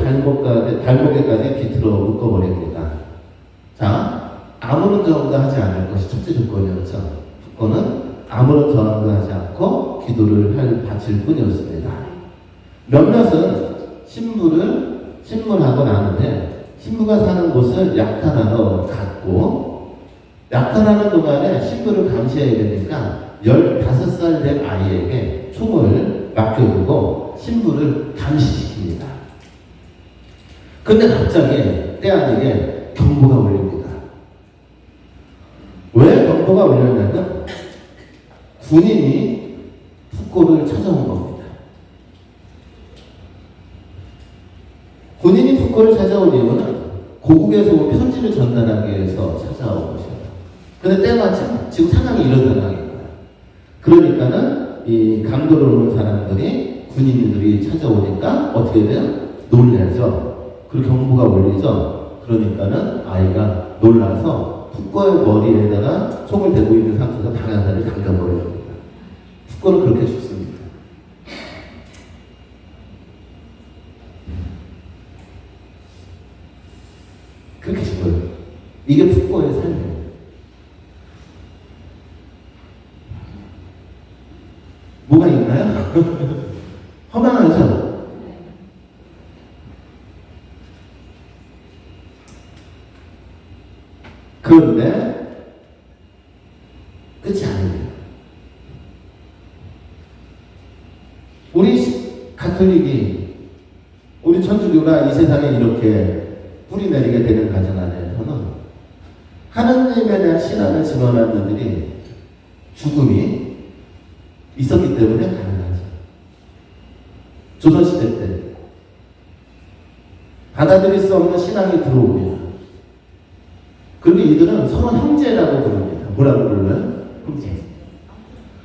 A: 발목에까지 비틀어 묶어버립니다. 자, 아무런 저항도 하지 않을 것이 첫째 조건이었죠. 푸코는 아무런 저항도 하지 않고 기도를 바칠 뿐이었습니다. 몇몇은 신문하고 나는데 신부가 사는 곳을 약탈하러 갔고, 약탈하는 동안에 신부를 감시해야 되니까 15살 된 아이에게 총을 맡겨두고 신부를 감시시킵니다. 근데 갑자기 때 아니게 경보가 울립니다. 왜 경보가 울렸냐면 군인이 푸꼬를 찾아온 겁니다. 군인이 푸꼬를 찾아온 이유는 고국에서 온 편지를 전달하기 위해서 찾아온 것이에요. 근데 때마침 지금 상황이 이런 상황인 거예요. 그러니까는 이 강도를 오는 사람들이 군인들이 찾아오니까 어떻게 돼요? 놀라죠. 그리고 경보가 울리죠. 그러니까는 아이가 놀라서 푸꼬의 머리에다가 총을 대고 있는 상태에서 다른 사람을 당겨버려 줍니다. 푸꼬는 그렇게 죽습니다. 그렇게 죽어요. 이게 푸꼬의 삶이에요. 뭐가 있나요? 허망하죠? 그런데 끝이 아니에요. 우리 가톨릭이, 우리 천주교가 이 세상에 이렇게 뿌리 내리게 되는 과정 안에서는 하나님에 대한 신앙을 증언하는 분들이 죽음이 있었기 때문에 가능하죠. 조선시대 때 받아들일 수 없는 신앙이 들어옵니다. 그리고 이들은 서로 형제라고 부릅니다. 뭐라고 불러요? 형제.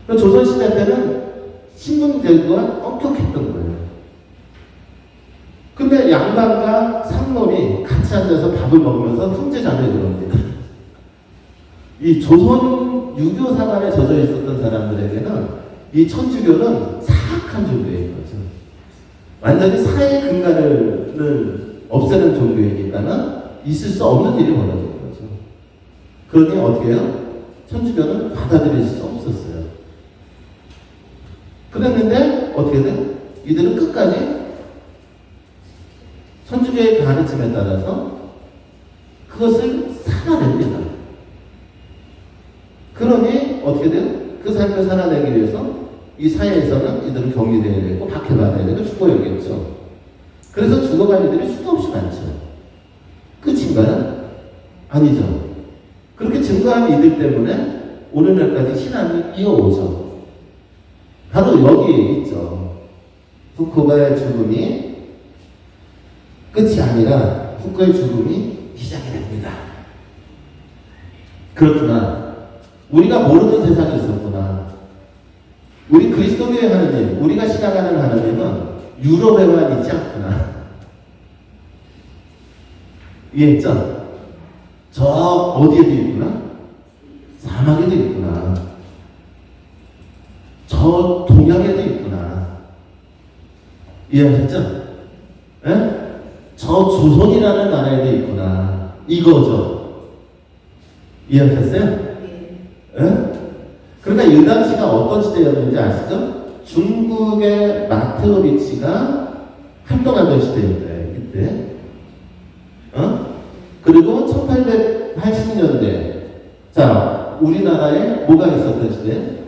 A: 조선시대 때는 신분제도가 엄격했던 거예요. 근데 양반과 상놈이 같이 앉아서 밥을 먹으면서 형제자매에 들어옵니다. 이 조선 유교 사관에 젖어 있었던 사람들에게는 이 천주교는 사악한 종교인 거죠. 완전히 사회 근간을 없애는 종교이니까는 있을 수 없는 일이 벌어진 거죠. 그러니 어떻게 해요? 천주교는 받아들일 수 없었어요. 그랬는데 어떻게 돼요? 이들은 끝까지 천주교의 가르침에 따라서 그것을 살아냅니다. 그러니 어떻게 돼요? 그 삶을 살아내기 위해서 이 사회에서는 이들은 격리되어야 되고 박해받아야 되고 죽어야겠죠. 그래서 죽어간 이들이 수도 없이 많죠. 끝인가요? 아니죠. 그렇게 증거한 이들 때문에 오늘날까지 신앙이 이어오죠. 바로 여기에 있죠. 푸코의 죽음이 끝이 아니라 푸코의 죽음이 시작이 됩니다. 그렇구나. 우리가 모르는 세상이 있었구나. 우리 그리스도교의 하나님, 우리가 신앙하는 하나님은 유럽에만 있지 않구나. 이해했죠? 저 어디에도 있구나? 사막에도 있구나. 저 동양에도 있구나. 이해하셨죠? 예? 저 조선이라는 나라에도 있구나. 이거죠. 이해하셨어요? 예? 그러니까 이 당시가 어떤 시대였는지 아시죠? 중국의 마테오리치가 활동하던 시대인데, 이때. 그리고 1880년대. 자, 우리나라에 뭐가 있었던 시대?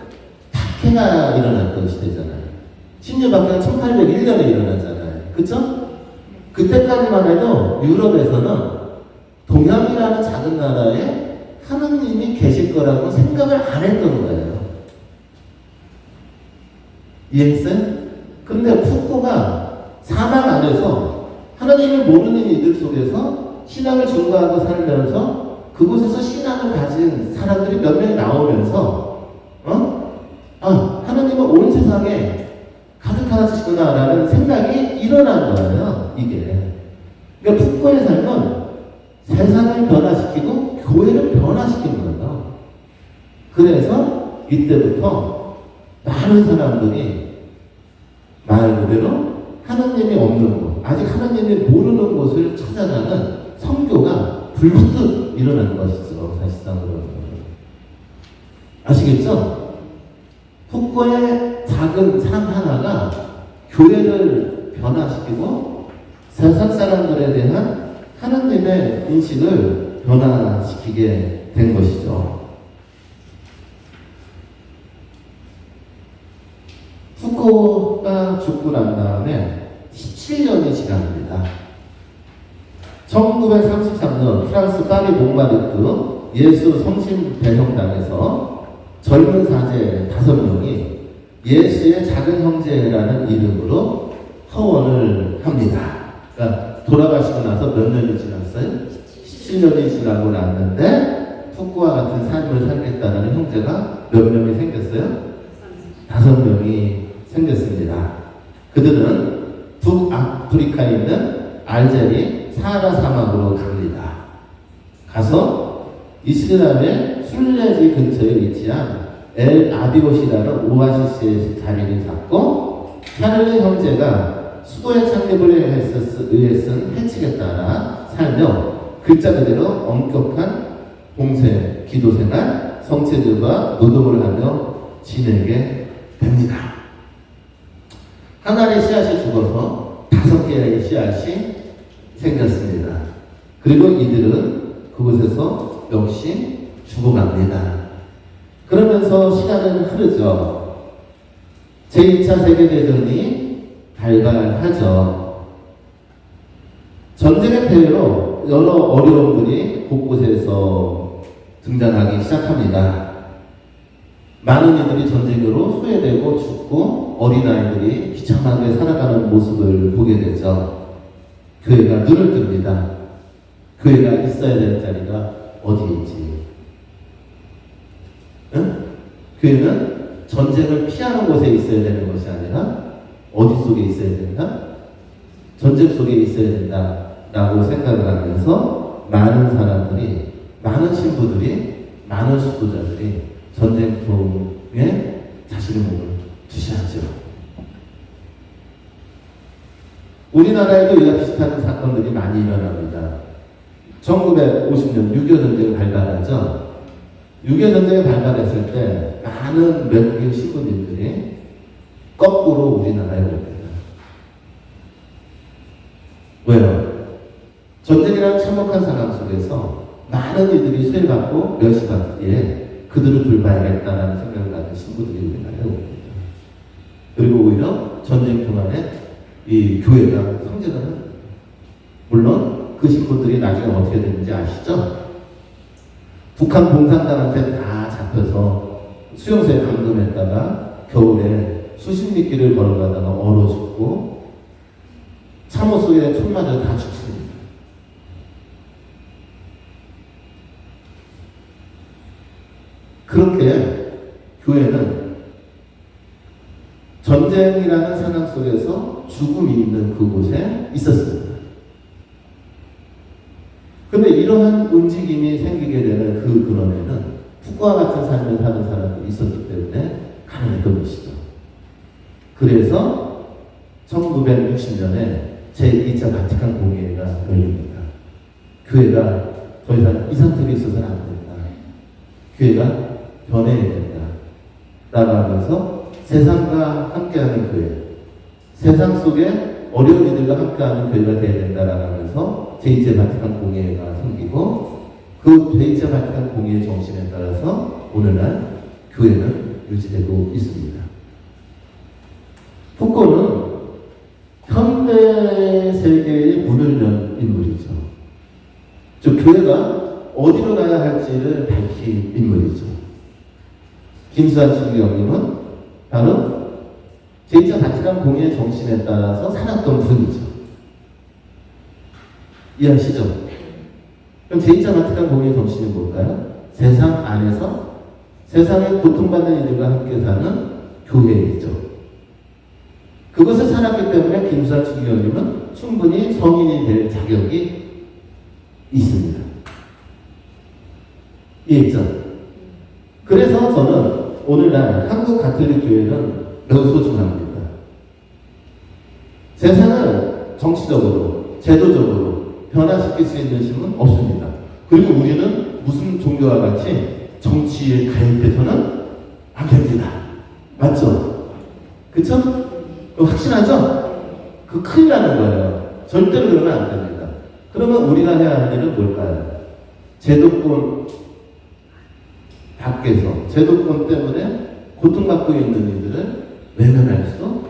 A: 박해가 일어났던 시대잖아요. 신유박해가 1801년에 일어났잖아요. 그쵸? 그때까지만 해도 유럽에서는 동양이라는 작은 나라에 하느님이 계실 거라고 생각을 안 했던 거예요. 이해했어요? 근데 푸코가 사막 안에서 하나님을 모르는 이들 속에서 신앙을 증거하고 살면서 그곳에서 신앙을 가진 사람들이 몇 명이 나오면서 하나님은 온 세상에 가득하시구나라는 생각이 일어난 거예요. 이게. 그러니까 푸코의 삶은 세상을 변화시키고 교회를 변화시킨 거예요. 그래서 이때부터 많은 사람들이 말 그대로 하나님이 없는 곳, 아직 하나님이 모르는 곳을 찾아가는 선교가 불붙듯 일어나는 것이죠. 사실상으로는. 아시겠죠? 푸코의 작은 삶 하나가 교회를 변화시키고 세상 사람들에 대한 하나님의 인식을 변화시키게 된 것이죠. 푸코가 죽고 난 다음에 17년이 지납니다. 1933년 프랑스 파리 몽마르트 예수 성심 대성당에서 젊은 사제 5명이 예수의 작은 형제라는 이름으로 허원을 합니다. 그러니까 돌아가시고 나서 몇 년이 지났어요? 17년이 지나고 났는데 푸코와 같은 삶을 살겠다는 형제가 몇 명이 생겼어요? 5명이 생겼습니다. 그들은 북아프리카에 있는 알제리 사하라 사막으로 갑니다. 가서 이스라엘의 술레지 근처에 위치한 엘 아비옷이라는 오아시스의 자리를 잡고 샤를레 형제가 수도의 창립을 위해 쓴 해칙에 따라 살며 글자 그대로 엄격한 봉쇄, 기도생활, 성체들과 노동을 하며 지내게 됩니다. 한 알의 씨앗이 죽어서 5개의 씨앗이 생겼습니다. 그리고 이들은 그곳에서 역시 죽어갑니다. 그러면서 시간은 흐르죠. 제2차 세계대전이 발발하죠. 전쟁의 폐해로 여러 어려움들이 곳곳에서 등장하기 시작합니다. 많은 이들이 전쟁으로 소외되고 죽고 어린아이들이 비참하게 살아가는 모습을 보게 되죠. 교회가 눈을 뜹니다. 교회가 있어야 되는 자리가 어디인지. 응? 교회는 전쟁을 피하는 곳에 있어야 되는 것이 아니라 어디 속에 있어야 된다? 전쟁 속에 있어야 된다라고 생각을 하면서 많은 사람들이, 많은 신부들이, 많은 수도자들이 전쟁통에 자신의 몸을 투시하죠. 우리나라에도 이와 비슷한 사건들이 많이 일어납니다. 1950년 6.25 전쟁이 발발하죠. 6.25 전쟁이 발발했을 때 많은 외국인 신부님들이 거꾸로 우리나라에 옵니다. 왜요? 전쟁이라는 참혹한 상황 속에서 많은 이들이 수혜받고 멸시받기에 그들을 돌봐야겠다는 생각을 가진 신부들이 우리나라에 옵니다. 그리고 오히려 전쟁 동안에 이 교회가 성장을 합니다. 물론 그 신부들이 나중에 어떻게 되는지 아시죠? 북한 공산당한테 다 잡혀서 수용소에 감금했다가 겨울에 수십 리길을 걸어가다가 얼어 죽고 참호 속에 총 맞아 다 죽습니다. 그렇게 교회는 전쟁이라는 상황 속에서 죽음이 있는 그곳에 있었습니다. 근데 이러한 움직임이 생기게 되는 그 근원에는 북과 같은 삶을 사는 사람들이 있었기 때문에 가능했던 것이죠. 그래서 1960년에 제2차 바티칸 공의회가 열립니다. 교회가 더 이상 이 상태로 있어서는 안 된다. 교회가 변해야 된다. 라고 하면서 세상과 함께하는 교회, 세상 속에 어려운 이들과 함께하는 교회가 되어야 된다라고 하면서 제2차 바티칸 공의회가 생기고 그 제2차 바티칸 공의회 정신에 따라서 오늘날 교회는 유지되고 있습니다. 푸코는 현대 세계의 문을 연 인물이죠. 즉 교회가 어디로 가야 할지를 밝힌 인물이죠. 김수환 총리님은 바로 제2차 바티칸 공의회 정신에 따라서 살았던 분이죠. 이해하시죠? 그럼 제2차 바티칸 공의회 정신이 뭘까요? 세상 안에서 세상에 고통받는 이들과 함께 사는 교회이죠. 그것을 살았기 때문에 김수환 총리님은 충분히 성인이 될 자격이 있습니다. 이해했죠? 그래서 저는 오늘날 한국 가톨릭 교회는 매우 소중합니다. 세상을 정치적으로, 제도적으로 변화시킬 수 있는 힘은 없습니다. 그리고 우리는 무슨 종교와 같이 정치에 가입해서는 안 됩니다. 맞죠? 그쵸? 확신하죠? 그 큰일 나는 거예요. 절대로 그러면 안 됩니다. 그러면 우리가 해야 할 일은 뭘까요? 제도권 밖에서, 제도권 때문에 고통받고 있는 이들을 외면할 수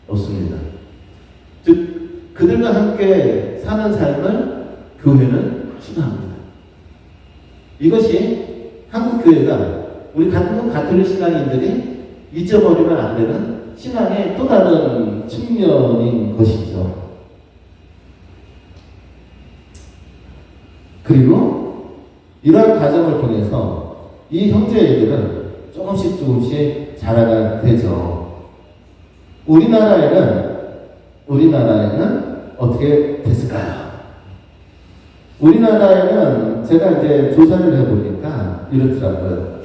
A: 없습니다. 즉, 그들과 함께 사는 삶을 교회는 추구합니다. 이것이 한국교회가 우리 같은 가톨릭 신앙인들이 잊어버리면 안 되는 신앙의 또 다른 측면인 것이죠. 그리고 이러한 과정을 통해서 이 형제애들은 조금씩 자라가 되죠. 우리나라에는 어떻게 됐을까요? 우리나라에는 제가 이제 조사를 해보니까 이렇더라고요.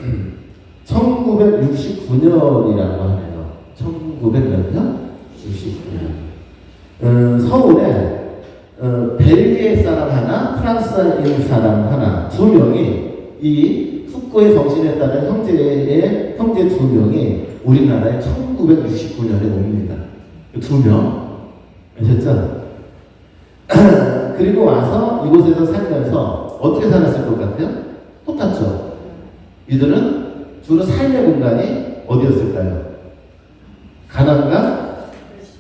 A: 1969년이라고 하네요. 1900몇 년? 69년. 서울에 벨기에 사람 하나, 프랑스인 사람 하나, 두 명이 이 푸코의 정신에 따른 형제 두 명이 우리나라에 1969년에 옵니다. 두 명. 아셨죠? 그리고 와서 이곳에서 살면서 어떻게 살았을 것 같아요? 똑같죠? 이들은 주로 삶의 공간이 어디였을까요? 가난과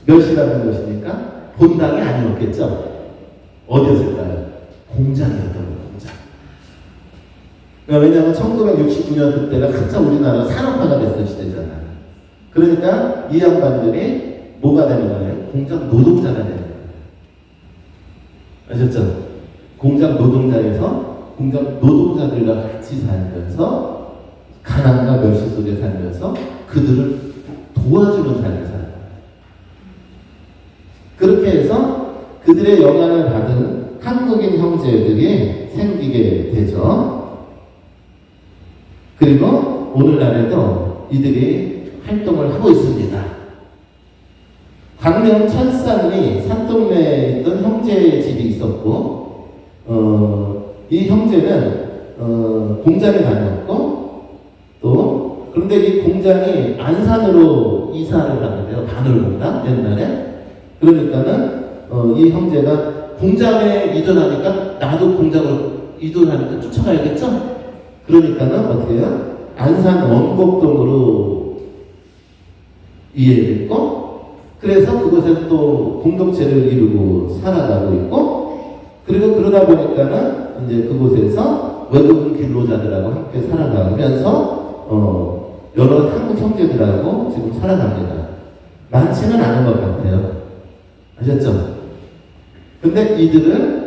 A: 멸시라는 것이니까 본당이 아니었겠죠? 어디였을까요? 공장이었던 거예요, 공장. 왜냐하면 1969년 그때가 한참 우리나라가 산업화가 됐던 시대잖아요. 그러니까 이 양반들이 뭐가 되는 거예요? 공장 노동자가 되는 거예요. 아셨죠? 공장 노동자에서 공장 노동자들과 같이 살면서 가난과 멸시 속에 살면서 그들을 도와주는 삶을 살아요. 그렇게 해서 그들의 영향을 받은 한국인 형제들이 생기게 되죠. 그리고 오늘날에도 이들이 활동을 하고 있습니다. 광명 천산리 산동네에 있던 형제의 집이 있었고, 이 형제는 공장에 다녔고, 또 그런데 이 공장이 안산으로 이사를 가는데요. 바늘공장 옛날에. 그러니까는 이 형제가 공장에 이전하니까 나도 공장으로 이전하니까 쫓아가야겠죠? 그러니까는 어떻게 해요? 안산 원곡동으로 이해했고, 그래서 그곳에서 또 공동체를 이루고 살아가고 있고, 그리고 그러다 보니까는 이제 그곳에서 외국인 근로자들하고 함께 살아가면서 여러 한국 형제들하고 지금 살아갑니다. 많지는 않은 것 같아요. 아셨죠? 근데 이들은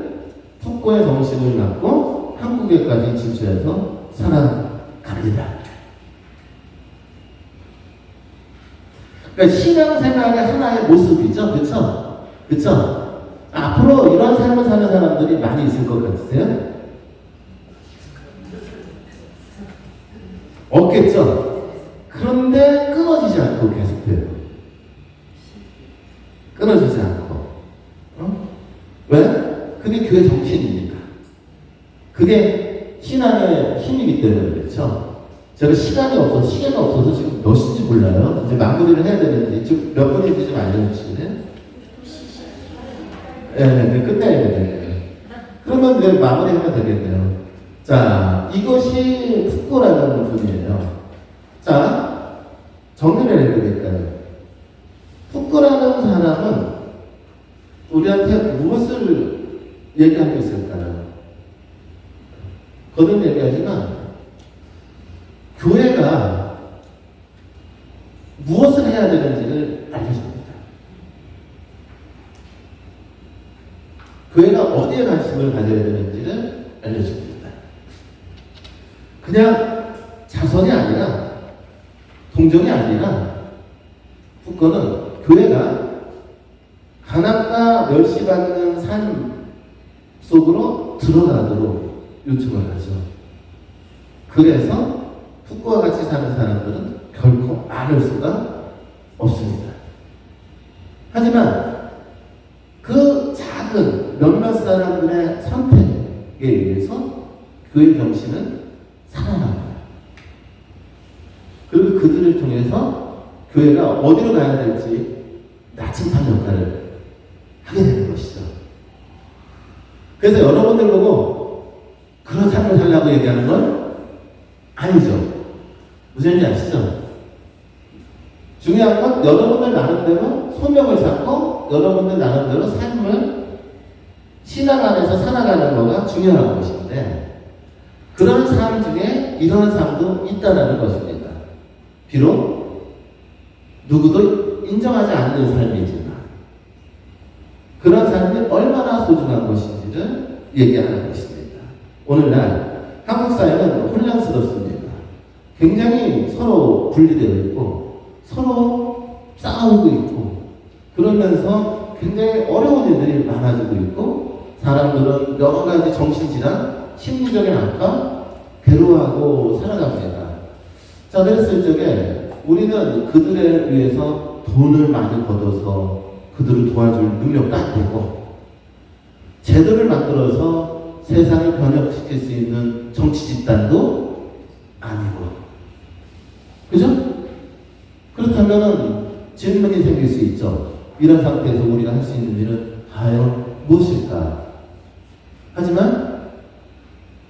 A: 復興의 정신을 갖고 한국에까지 진출해서 살아갑니다. 그러니까 신앙생활의 하나의 모습이죠. 그쵸? 그쵸? 앞으로 이런 삶을 사는 사람들이 많이 있을 것 같으세요? 없겠죠? 그런데 끊어지지 않고 계속돼요. 끊어지지 않고. 왜? 그게 교회 정신이니까. 그게 신앙의 힘이기 때문에 그렇죠. 제가 시간이 없어서 지금 몇 시인지 몰라요. 이제 마무리를 해야 되는데 지금 몇 분인지 좀 알려주시네. 네, 끝내야 되네요. 그러면 이제 마무리하면 되겠네요. 자, 이것이復興라는 분이에요. 자, 정리를 해드릴까요?復興라는 사람은 우리한테 무엇을 얘기하고 있을까요? 그런 얘기하지만 교회가 무엇을 해야 되는지를 알려줍니다. 교회가 어디에 관심을 가져야 되는지를 알려줍니다. 그냥 자선이 아니라 동정이 아니라復興는 교회가 가난과 멸시받는 삶 속으로 들어가도록 요청을 하죠. 그래서復興와 같이 사는 사람들은 결코 않을 수가 없습니다. 하지만 그 작은 몇몇 사람들의 선택에 의해서 교회 정신은 살아납니다. 그리고 그들을 통해서 교회가 어디로 가야 될지 나침반 역할을 하게 되는 것이죠. 그래서 여러분들 보고 그런 삶을 살라고 얘기하는 건 아니죠. 무슨 얘기인지 아시죠? 중요한 건 여러분들 나름대로 소명을 찾고 여러분들 나름대로 삶을 신앙 안에서 살아가는 거가 중요한 것인데, 그런 삶 중에 이런 삶도 있다는 것입니다. 비록 누구도 인정하지 않는 삶이지만 그런 삶이 얼마나 소중한 것인지를 얘기하는 것입니다. 오늘날 한국 사회는 혼란스럽습니다. 굉장히 서로 분리되어 있고 서로 싸우고 있고 그러면서 굉장히 어려운 일들이 많아지고 있고, 사람들은 여러 가지 정신질환, 심리적인 악화, 괴로워하고 살아갑니다. 자, 그랬을 적에 우리는 그들에 위해서 돈을 많이 걷어서 그들을 도와줄 능력도 안 되고, 제도를 만들어서 세상을 변혁시킬 수 있는 정치 집단도 아니고, 그죠? 그렇다면은 질문이 생길 수 있죠. 이런 상태에서 우리가 할 수 있는 일은 과연 무엇일까? 하지만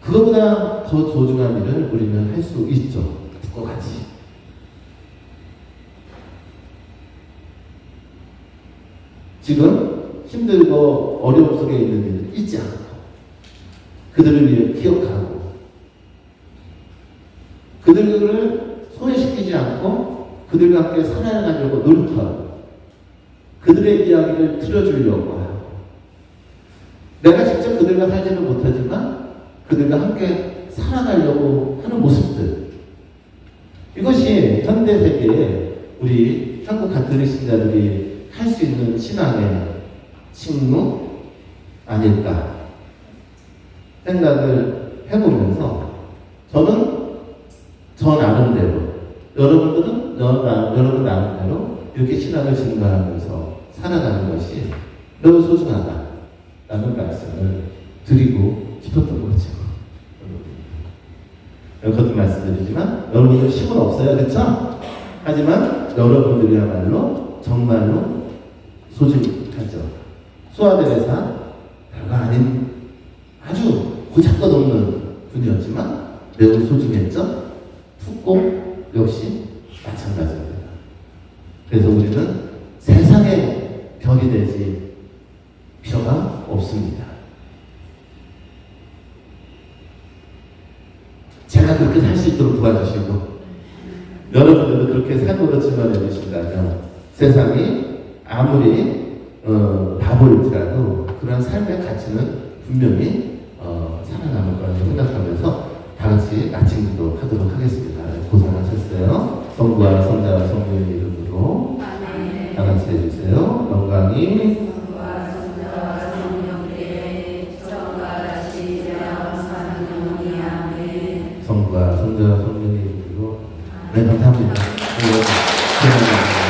A: 그거보다 더 소중한 일을 우리는 할 수 있죠. 그거 같이. 지금 힘들고 어려움 속에 있는 일을 잊지 않고 그들을 위해 기억하고 그들을 소외시키지 않고 그들과 함께 살아가려고 노력하고 그들의 이야기를 들어주려고 하고, 내가 실제 그들과 살지는 못하지만 그들과 함께 살아가려고 하는 모습들, 이것이 현대 세계에 우리 한국 가톨릭 신자들이 할 수 있는 신앙의 직무 아닐까 생각을 해보면서 저는 저 나름대로, 여러분들은 여러분 나름대로 이렇게 신앙을 증거하면서 살아가는 것이 매우 소중하다라는 말씀을 드리고 싶었던 거죠. 거듭 말씀드리지만 여러분들 힘은 없어요, 그렇죠? 하지만 여러분들이야말로 정말로 소중하죠. 수아데레사 별거 아닌 아주 고작것없는 분이었지만 매우 소중했죠. 푸꼬 역시 마찬가지입니다. 그래서 우리는 세상의 별이 되지 필요가 없습니다. 제가 그렇게 살 수 있도록 도와주시고 여러분들도 그렇게 삶으로 증언해 주신다면 세상이 아무리 바보일지라도 그런 삶의 가치는 분명히 살아남을 거라고 생각하면서 다 같이 아침 기도 하도록 하겠습니다. 고생하셨어요. 성부와 성자와 성령의 이름으로 다 같이 해주세요. 영광이
B: 성부와 성자와 성령의 처음과 같이 이제와 영원히 아멘.
A: 성부와 성자와 성령의 이름으로 네, 감사합니다. 네, 감사합니다.